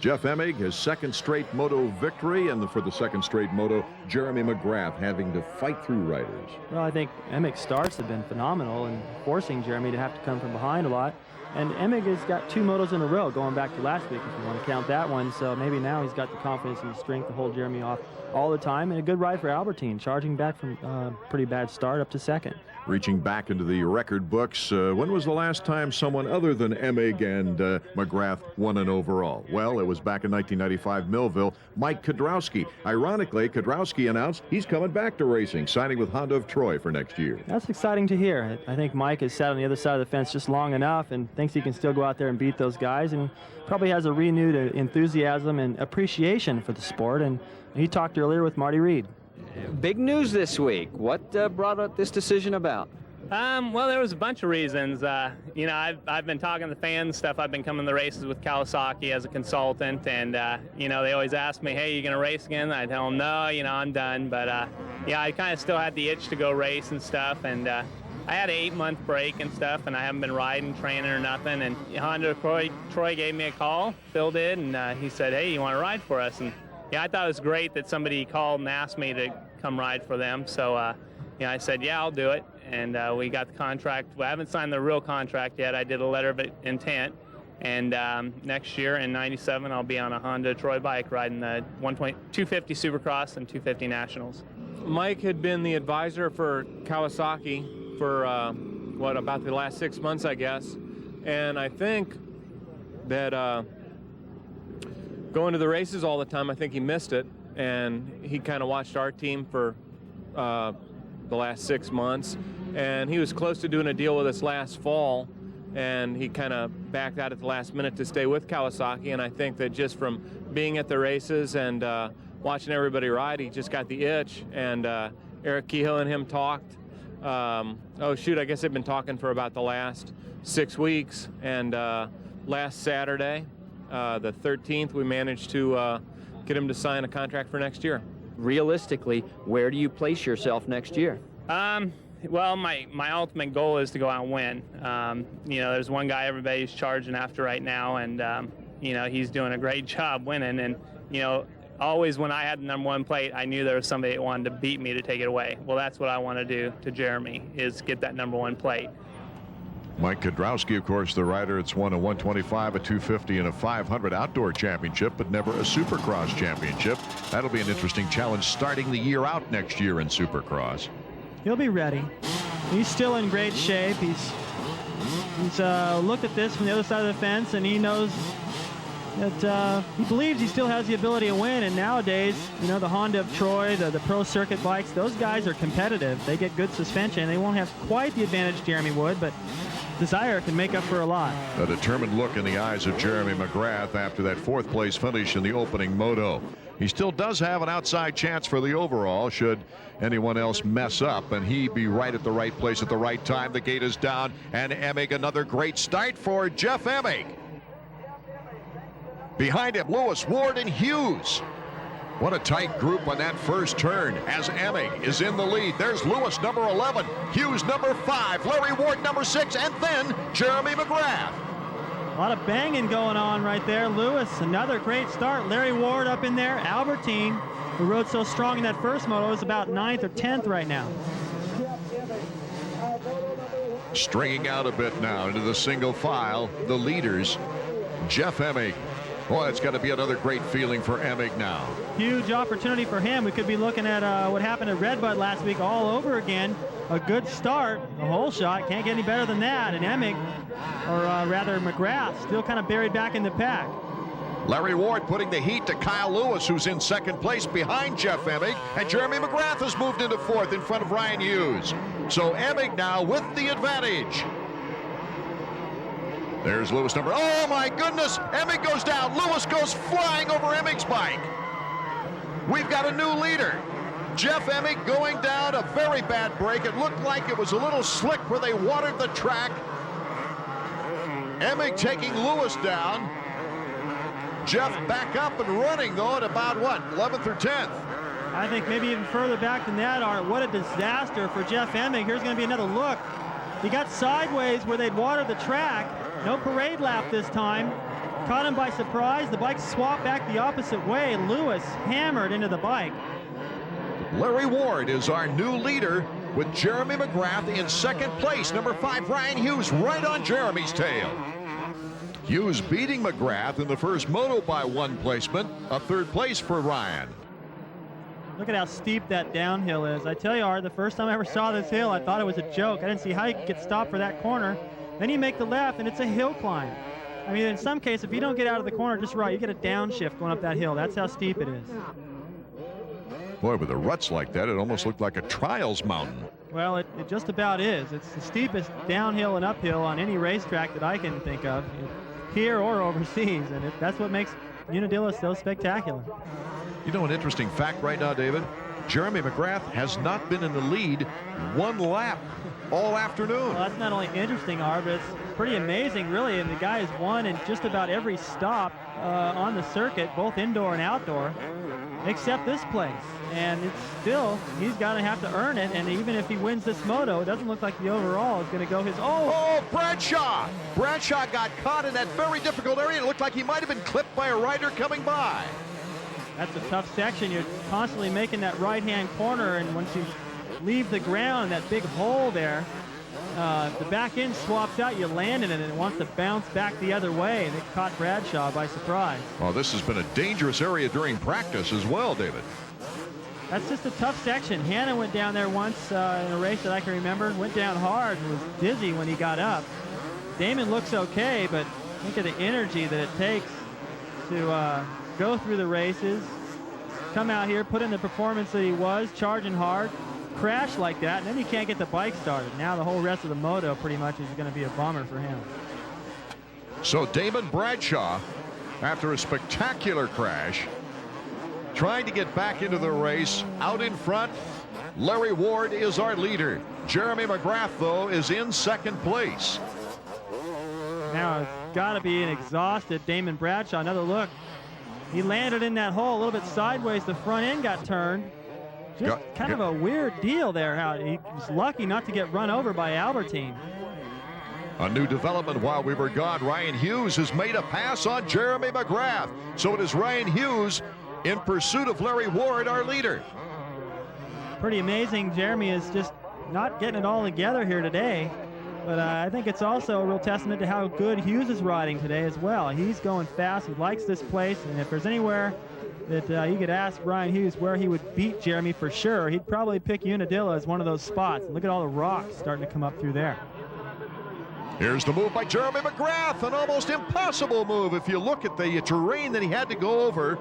Jeff Emig, his second straight moto victory, and for the second straight moto, Jeremy McGrath having to fight through riders. Well, I think Emig's starts have been phenomenal and forcing Jeremy to have to come from behind a lot. And Emig has got 2 motos in a row going back to last week, if you want to count that one. So maybe now he's got the confidence and the strength to hold Jeremy off all the time. And a good ride for Albertine, charging back from a pretty bad start up to second. Reaching back into the record books, when was the last time someone other than Emig and McGrath won an overall? Well, it was back in 1995 Millville. Mike Kudrowski. Ironically, Kudrowski announced he's coming back to racing, signing with Honda of Troy for next year. That's exciting to hear. I think Mike has sat on the other side of the fence just long enough and thinks he can still go out there and beat those guys, and probably has a renewed enthusiasm and appreciation for the sport. And he talked earlier with Marty Reed. Big news this week. What brought this decision about? Well, there was a bunch of reasons. You know, I've been talking to the fans stuff. I've been coming to the races with Kawasaki as a consultant, and you know, they always ask me, "Hey, you gonna race again?" I tell them, "No, you know, I'm done." But yeah, I kind of still had the itch to go race and stuff, and I had an 8-month break and stuff, and I haven't been riding, training, or nothing. And Honda Troy gave me a call. Phil did, and he said, "Hey, you want to ride for us?" And yeah, I thought it was great that somebody called and asked me to come ride for them. So yeah, I said, yeah, I'll do it. And we got the contract. Well, I haven't signed the real contract yet. I did a letter of intent. And next year in '97, I'll be on a Honda Troy bike riding the 250 Supercross and 250 Nationals. Mike had been the advisor for Kawasaki for, about the last 6 months, I guess. And I think that going to the races all the time, I think he missed it. And he kind of watched our team for the last 6 months. And he was close to doing a deal with us last fall. And he kind of backed out at the last minute to stay with Kawasaki. And I think that just from being at the races and watching everybody ride, he just got the itch. And Eric Kehoe and him talked. Oh, shoot, I guess they've been talking for about the last 6 weeks. And last Saturday, the 13th, we managed to get him to sign a contract for next year. Realistically, where do you place yourself next year? Well, my ultimate goal is to go out and win. You know, there's one guy everybody's charging after right now, and you know, he's doing a great job winning. And you know, always when I had the #1 plate, I knew there was somebody that wanted to beat me to take it away. Well, that's what I want to do to Jeremy, is get that #1 plate. Mike Kudrowski, of course, the rider that's won a 125, a 250, and a 500 outdoor championship, but never a Supercross championship. That'll be an interesting challenge starting the year out next year in Supercross. He'll be ready. He's still in great shape. He's looked at this from the other side of the fence, and he knows that he believes he still has the ability to win. And nowadays, you know, the Honda of Troy, the pro circuit bikes, those guys are competitive. They get good suspension. They won't have quite the advantage Jeremy would, but desire can make up for a lot. A determined look in the eyes of Jeremy McGrath after that 4th place finish in the opening moto. He still does have an outside chance for the overall should anyone else mess up, and he be right at the right place at the right time. The gate is down, and Emig, another great start for Jeff Emig. Behind him, Lewis, Ward, and Hughes. What a tight group on that first turn as Emig is in the lead. There's Lewis, number 11, Hughes, number 5, Larry Ward, number 6, and then Jeremy McGrath. A lot of banging going on right there. Lewis, another great start. Larry Ward up in there. Albertine, who rode so strong in that first moto, is about 9th or 10th right now. Stringing out a bit now into the single file, the leaders, Jeff Emig Boy, it's got to be another great feeling for Emig now. Huge opportunity for him. We could be looking at what happened at Redbud last week all over again. A good start, a hole shot, can't get any better than that. And Emig, or rather McGrath, still kind of buried back in the pack. Larry Ward putting the heat to Kyle Lewis, who's in second place behind Jeff Emig, and Jeremy McGrath has moved into fourth in front of Ryan Hughes. So Emig now with the advantage. There's Lewis number, oh my goodness, Emig goes down, Lewis goes flying over Emig's bike. We've got a new leader. Jeff Emig going down, a very bad break. It looked like it was a little slick where they watered the track. Emig taking Lewis down. Jeff back up and running though at about what, 11th or 10th? I think maybe even further back than that, Art. What a disaster for Jeff Emig. Here's going to be another look. He got sideways where they'd watered the track. No parade lap this time. Caught him by surprise. The bike swapped back the opposite way. Lewis hammered into the bike. Larry Ward is our new leader with Jeremy McGrath in second place. Number 5, Ryan Hughes, right on Jeremy's tail. Hughes beating McGrath in the first moto by 1 placement. A 3rd place for Ryan. Look at how steep that downhill is. I tell you, Art, the first time I ever saw this hill, I thought it was a joke. I didn't see how you could get stopped for that corner. Then you make the left, and it's a hill climb. I mean, in some cases, if you don't get out of the corner just right, you get a downshift going up that hill. That's how steep it is. Boy, with the ruts like that, it almost looked like a trials mountain. Well, it just about is. It's the steepest downhill and uphill on any racetrack that I can think of, here or overseas, and that's what makes Unadilla so spectacular. You know an interesting fact right now, David? Jeremy McGrath has not been in the lead 1 lap all afternoon. Well, that's not only interesting, Art, but it's pretty amazing, really. And the guy has won in just about every stop on the circuit, both indoor and outdoor, except this place. And it's still, he's got to have to earn it. And even if he wins this moto, it doesn't look like the overall is going to go his. Oh, Bradshaw! Bradshaw got caught in that very difficult area. It looked like he might have been clipped by a rider coming by. That's a tough section. You're constantly making that right-hand corner, and once you leave the ground, that big hole there, the back end swaps out, you land in it, and it wants to bounce back the other way, and it caught Bradshaw by surprise. Well, this has been a dangerous area during practice as well, David. That's just a tough section. Hanna went down there once in a race that I can remember, went down hard and was dizzy when he got up. Damon looks okay, but think of the energy that it takes to go through the races, come out here, put in the performance that he was, charging hard, crash like that, and then he can't get the bike started. Now the whole rest of the moto pretty much is going to be a bummer for him. So Damon Bradshaw, after a spectacular crash, trying to get back into the race, out in front. Larry Ward is our leader. Jeremy McGrath, though, is in 2nd place. Now it's got to be an exhausted Damon Bradshaw. Another look. He landed in that hole a little bit sideways. The front end got turned. Just kind of a weird deal there. How he was lucky not to get run over by Albertine. A new development while we were gone. Ryan Hughes has made a pass on Jeremy McGrath. So it is Ryan Hughes in pursuit of Larry Ward, our leader. Pretty amazing. Jeremy is just not getting it all together here today. But I think it's also a real testament to how good Hughes is riding today as well. He's going fast. He likes this place. And if there's anywhere that you could ask Ryan Hughes where he would beat Jeremy for sure, he'd probably pick Unadilla as one of those spots. Look at all the rocks starting to come up through there. Here's the move by Jeremy McGrath, an almost impossible move if you look at the terrain that he had to go over,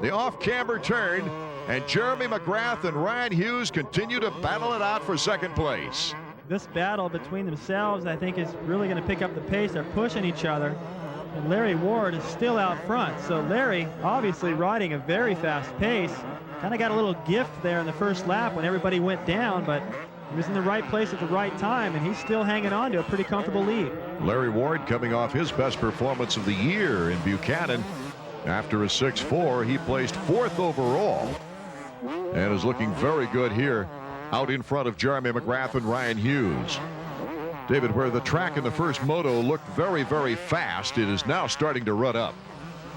the off-camber turn, and Jeremy McGrath and Ryan Hughes continue to battle it out for 2nd place. This battle between themselves, I think, is really going to pick up the pace. They're pushing each other, and Larry Ward is still out front. So Larry, obviously riding a very fast pace, kind of got a little gift there in the first lap when everybody went down, but he was in the right place at the right time, and he's still hanging on to a pretty comfortable lead. Larry Ward coming off his best performance of the year in Buchanan. After a 6-4, he placed 4th overall and is looking very good here out in front of Jeremy McGrath and Ryan Hughes. David, where the track in the first moto looked very, very fast, it is now starting to rut up.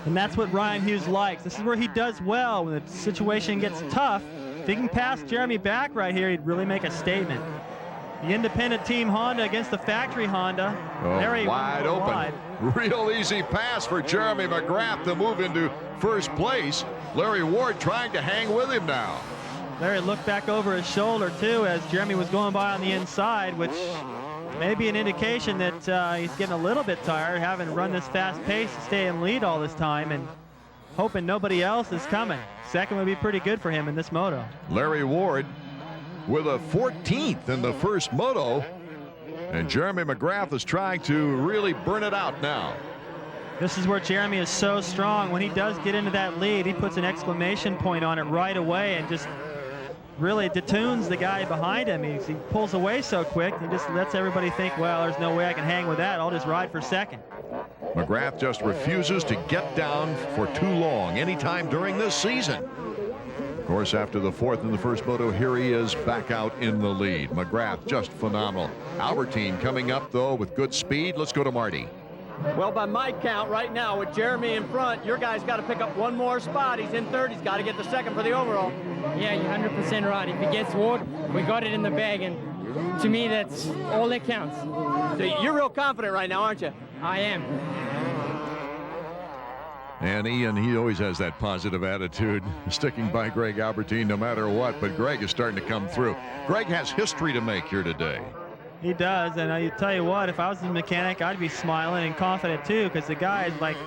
And that's what Ryan Hughes likes. This is where he does well when the situation gets tough. If he can pass Jeremy back right here, he'd really make a statement. The independent team Honda against the factory Honda. Oh, wide open. Wide. Real easy pass for Jeremy McGrath to move into first place. Larry Ward trying to hang with him now. Larry looked back over his shoulder too as Jeremy was going by on the inside, which may be an indication that he's getting a little bit tired, having run this fast pace to stay in lead all this time and hoping nobody else is coming. Second would be pretty good for him in this moto. Larry Ward with a 14th in the first moto, and Jeremy McGrath is trying to really burn it out now. This is where Jeremy is so strong. When he does get into that lead, he puts an exclamation point on it right away and just really detunes the guy behind him. He pulls away so quick, he just lets everybody think, well, there's no way I can hang with that. I'll just ride for second. McGrath just refuses to get down for too long anytime during this season. Of course, after the fourth in the first moto, here he is back out in the lead. McGrath just phenomenal. Albertine coming up, though, with good speed. Let's go to Marty. Well, by my count right now, with Jeremy in front, your guy's got to pick up one more spot. He's in third. He's got to get the second for the overall. Yeah, you're 100% right. If he gets Ward, we got it in the bag, and to me, that's all that counts. So you're real confident right now, aren't you? I am. And Ian, he always has that positive attitude, sticking by Greg Albertine no matter what, but Greg is starting to come through. Greg has history to make here today. He does, and I tell you what, if I was a mechanic, I'd be smiling and confident too, because the guy is like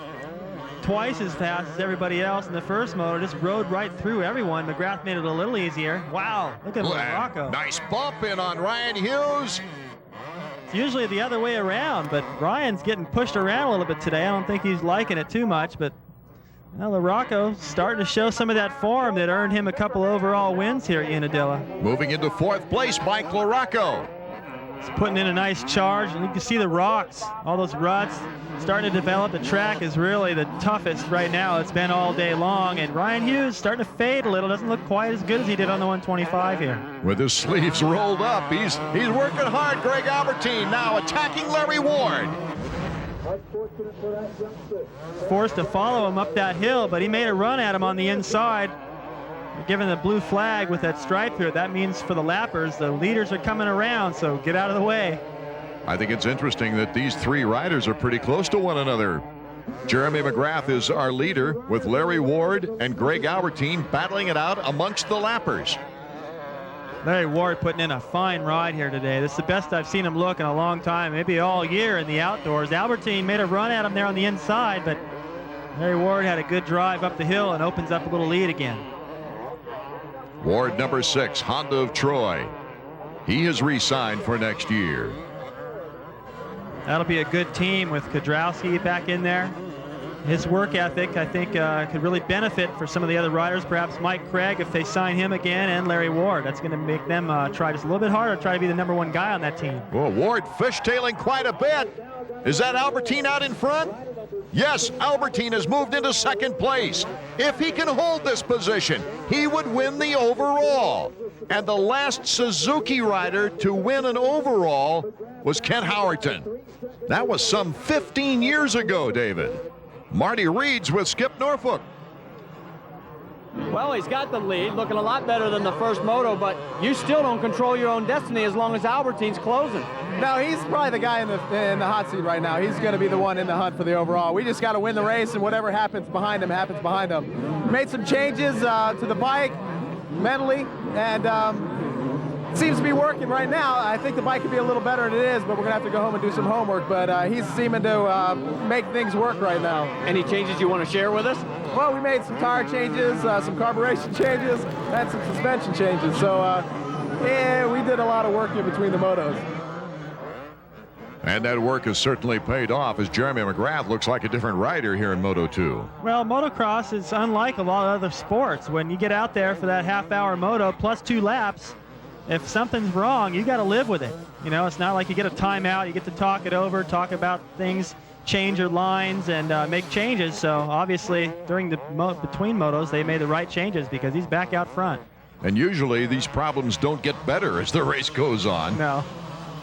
twice as fast as everybody else in the first moto, just rode right through everyone. McGrath made it a little easier. Wow, look at Morocco. Nice bump in on Ryan Hughes. It's usually the other way around, but Ryan's getting pushed around a little bit today. I don't think he's liking it too much, but well, LaRocco's starting to show some of that form that earned him a couple overall wins here at Unadilla. Moving into fourth place, Mike LaRocco. He's putting in a nice charge, and you can see the rocks, all those ruts starting to develop. The track is really the toughest right now. It's been all day long, and Ryan Hughes starting to fade a little. Doesn't look quite as good as he did on the 125 here. With his sleeves rolled up, he's working hard. Greg Albertine now attacking Larry Ward. Forced to follow him up that hill, but he made a run at him on the inside. Given the blue flag with that stripe here, that means for the lappers, the leaders are coming around, so get out of the way. I think it's interesting that these three riders are pretty close to one another. Jeremy McGrath is our leader, with Larry Ward and Greg Albertine battling it out amongst the lappers. Larry Ward putting in a fine ride here today. This is the best I've seen him look in a long time, maybe all year in the outdoors. Albertine made a run at him there on the inside, but Larry Ward had a good drive up the hill and opens up a little lead again. Ward number 6, Honda of Troy. He has re-signed for next year. That'll be a good team with Kudrowski back in there. His work ethic, I think, could really benefit for some of the other riders, perhaps Mike Craig if they sign him again, and Larry Ward. That's going to make them try just a little bit harder, try to be the #1 guy on that team. Well, Ward fishtailing quite a bit. Is that Albertine out in front? Yes, Albertine has moved into second place. If he can hold this position, he would win the overall. And the last Suzuki rider to win an overall was Kent Howerton. That was some 15 years ago, David. Marty Reeds with Skip Norfolk. Well, he's got the lead, looking a lot better than the first moto, but you still don't control your own destiny as long as Albertine's closing. No, he's probably the guy in the hot seat right now. He's going to be the one in the hunt for the overall. We just got to win the race, and whatever happens behind him happens behind him. Made some changes to the bike mentally, and it seems to be working right now. I think the bike could be a little better than it is, but we're going to have to go home and do some homework. But he's seeming to make things work right now. Any changes you want to share with us? Well, we made some tire changes, some carburation changes, and some suspension changes. So, yeah, we did a lot of work in between the motos. And that work has certainly paid off, as Jeremy McGrath looks like a different rider here in Moto 2. Well, motocross is unlike a lot of other sports. When you get out there for that half-hour moto plus 2 laps, if something's wrong, you got to live with it. You know, it's not like you get a timeout, you get to talk it over, talk about things, change your lines, and make changes. So obviously, during the between motos, they made the right changes because he's back out front. And usually these problems don't get better as the race goes on. No.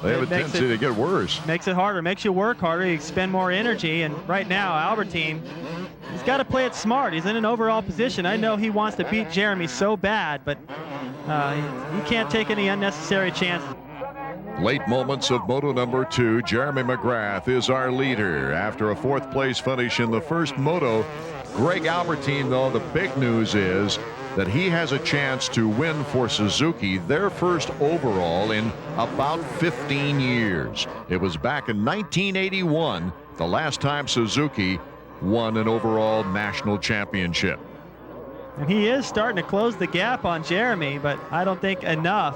They have a tendency to get worse. Makes it harder, makes you work harder, you expend more energy, and right now, Albertine, he's got to play it smart. He's in an overall position. I know he wants to beat Jeremy so bad, but he can't take any unnecessary chances. Late moments of moto number 2. Jeremy McGrath is our leader after a 4th place finish in the first moto. Greg Albertine, though, the big news is that he has a chance to win for Suzuki their first overall in about 15 years. It was back in 1981, the last time Suzuki won an overall national championship. And he is starting to close the gap on Jeremy, but I don't think enough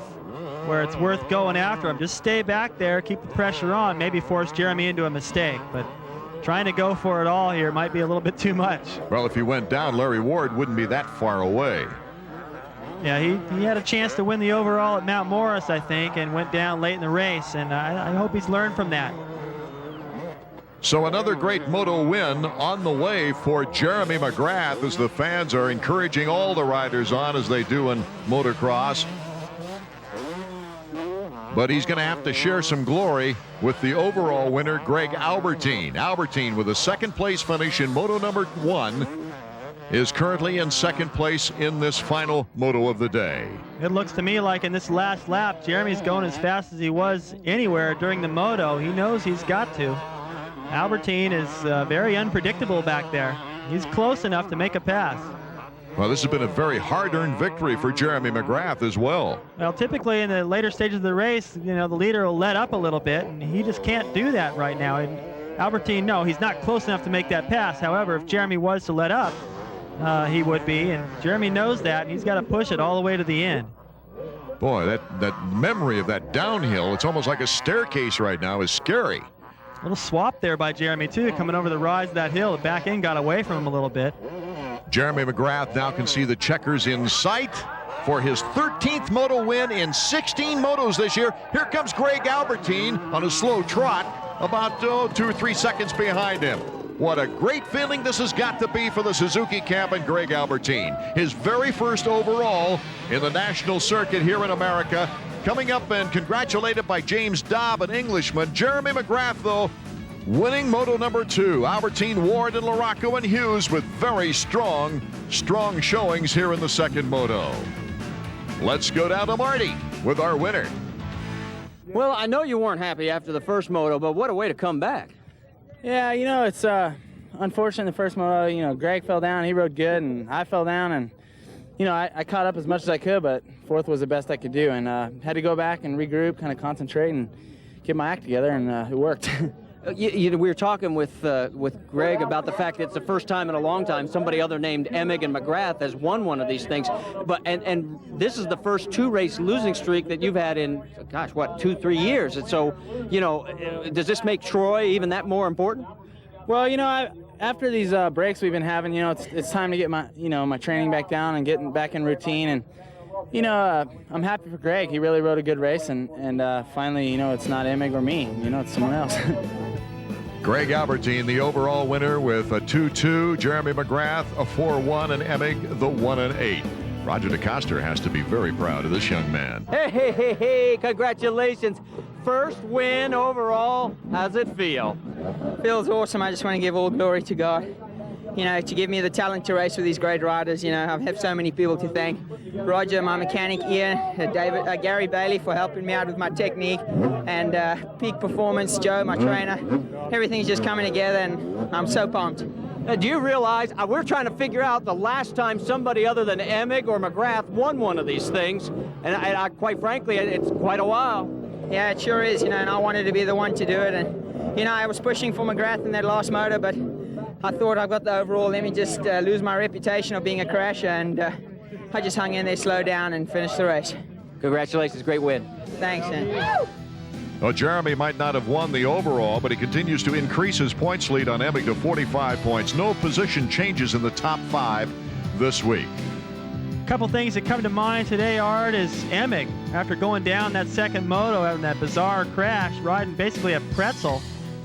where it's worth going after him. Just stay back there, keep the pressure on, maybe force Jeremy into a mistake. But trying to go for it all here might be a little bit too much. Well, if he went down, Larry Ward wouldn't be that far away. Yeah, he had a chance to win the overall at Mount Morris, I think, and went down late in the race, and I hope he's learned from that. So another great moto win on the way for Jeremy McGrath, as the fans are encouraging all the riders on, as they do in motocross. But he's going to have to share some glory with the overall winner, Greg Albertine. Albertine, with a 2nd place finish in moto number 1, is currently in 2nd place in this final moto of the day. It looks to me like in this last lap, Jeremy's going as fast as he was anywhere during the moto. He knows he's got to. Albertine is very unpredictable back there. He's close enough to make a pass. Well, this has been a very hard-earned victory for Jeremy McGrath as well. Well, typically in the later stages of the race, you know, the leader will let up a little bit, and he just can't do that right now. And Albertine, no, he's not close enough to make that pass. However, if Jeremy was to let up, he would be, and Jeremy knows that, and he's got to push it all the way to the end. Boy, that memory of that downhill, it's almost like a staircase right now, is scary. A little swap there by Jeremy, too, coming over the rise of that hill. The back end got away from him a little bit. Jeremy McGrath now can see the checkers in sight for his 13th moto win in 16 motos this year. Here comes Greg Albertine on a slow trot, about 2 or 3 seconds behind him. What a great feeling this has got to be for the Suzuki camp and Greg Albertine. His very first overall in the national circuit here in America. Coming up and congratulated by James Dobb, an Englishman. Jeremy McGrath, though, winning moto number 2. Albertine, Ward, and LaRocco and Hughes with very strong showings here in the 2nd moto. Let's go down to Marty with our winner. Well, I know you weren't happy after the first moto, but what a way to come back. Yeah, you know, it's unfortunate the first moto, you know, Greg fell down, he rode good, and I fell down, and, you know, I caught up as much as I could, but 4th was the best I could do, and had to go back and regroup, kind of concentrate, and get my act together, and it worked. We were talking with Greg about the fact that it's the first time in a long time somebody other named Emig and McGrath has won one of these things. But and this is the first 2-race losing streak that you've had in, gosh, what, 2-3 years. And so, you know, does this make Troy even that more important? Well, you know, after these breaks we've been having, you know, it's time to get my training back down and getting back in routine. And you know, I'm happy for Greg. He really rode a good race, and finally, you know, it's not Emig or me. You know, it's someone else. Greg Albertine, the overall winner with a 2-2. Jeremy McGrath, a 4-1, and Emig, the 1-8. Roger DeCoster has to be very proud of this young man. Hey, congratulations. First win overall. How's it feel? Feels awesome. I just want to give all glory to God. You know, to give me the talent to race with these great riders. You know, I have so many people to thank. Roger, my mechanic, Ian, Gary Bailey for helping me out with my technique, and Peak Performance, Joe, my trainer. Everything's just coming together, and I'm so pumped. Do you realize we're trying to figure out the last time somebody other than Emig or McGrath won one of these things, and I quite frankly, it's quite a while. Yeah, it sure is, you know, and I wanted to be the one to do it. And, you know, I was pushing for McGrath in that last motor, but I thought I've got the overall. Let me just lose my reputation of being a crasher, and I just hung in there, slowed down, and finished the race. Congratulations, great win. Thanks, man. Well, Jeremy might not have won the overall, but he continues to increase his points lead on Emig to 45 points. No position changes in the top 5 this week. A couple things that come to mind today, Art, is Emig, after going down that 2nd moto, having that bizarre crash, riding basically a pretzel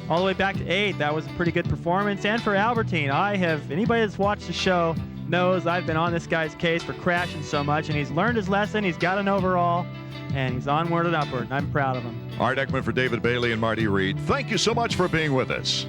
all the way back to 8th. That was a pretty good performance. And for Albertine, anybody that's watched the show knows I've been on this guy's case for crashing so much, and he's learned his lesson. He's got an overall, and he's onward and upward, and I'm proud of him. Art Ekman for David Bailey and Marty Reed. Thank you so much for being with us.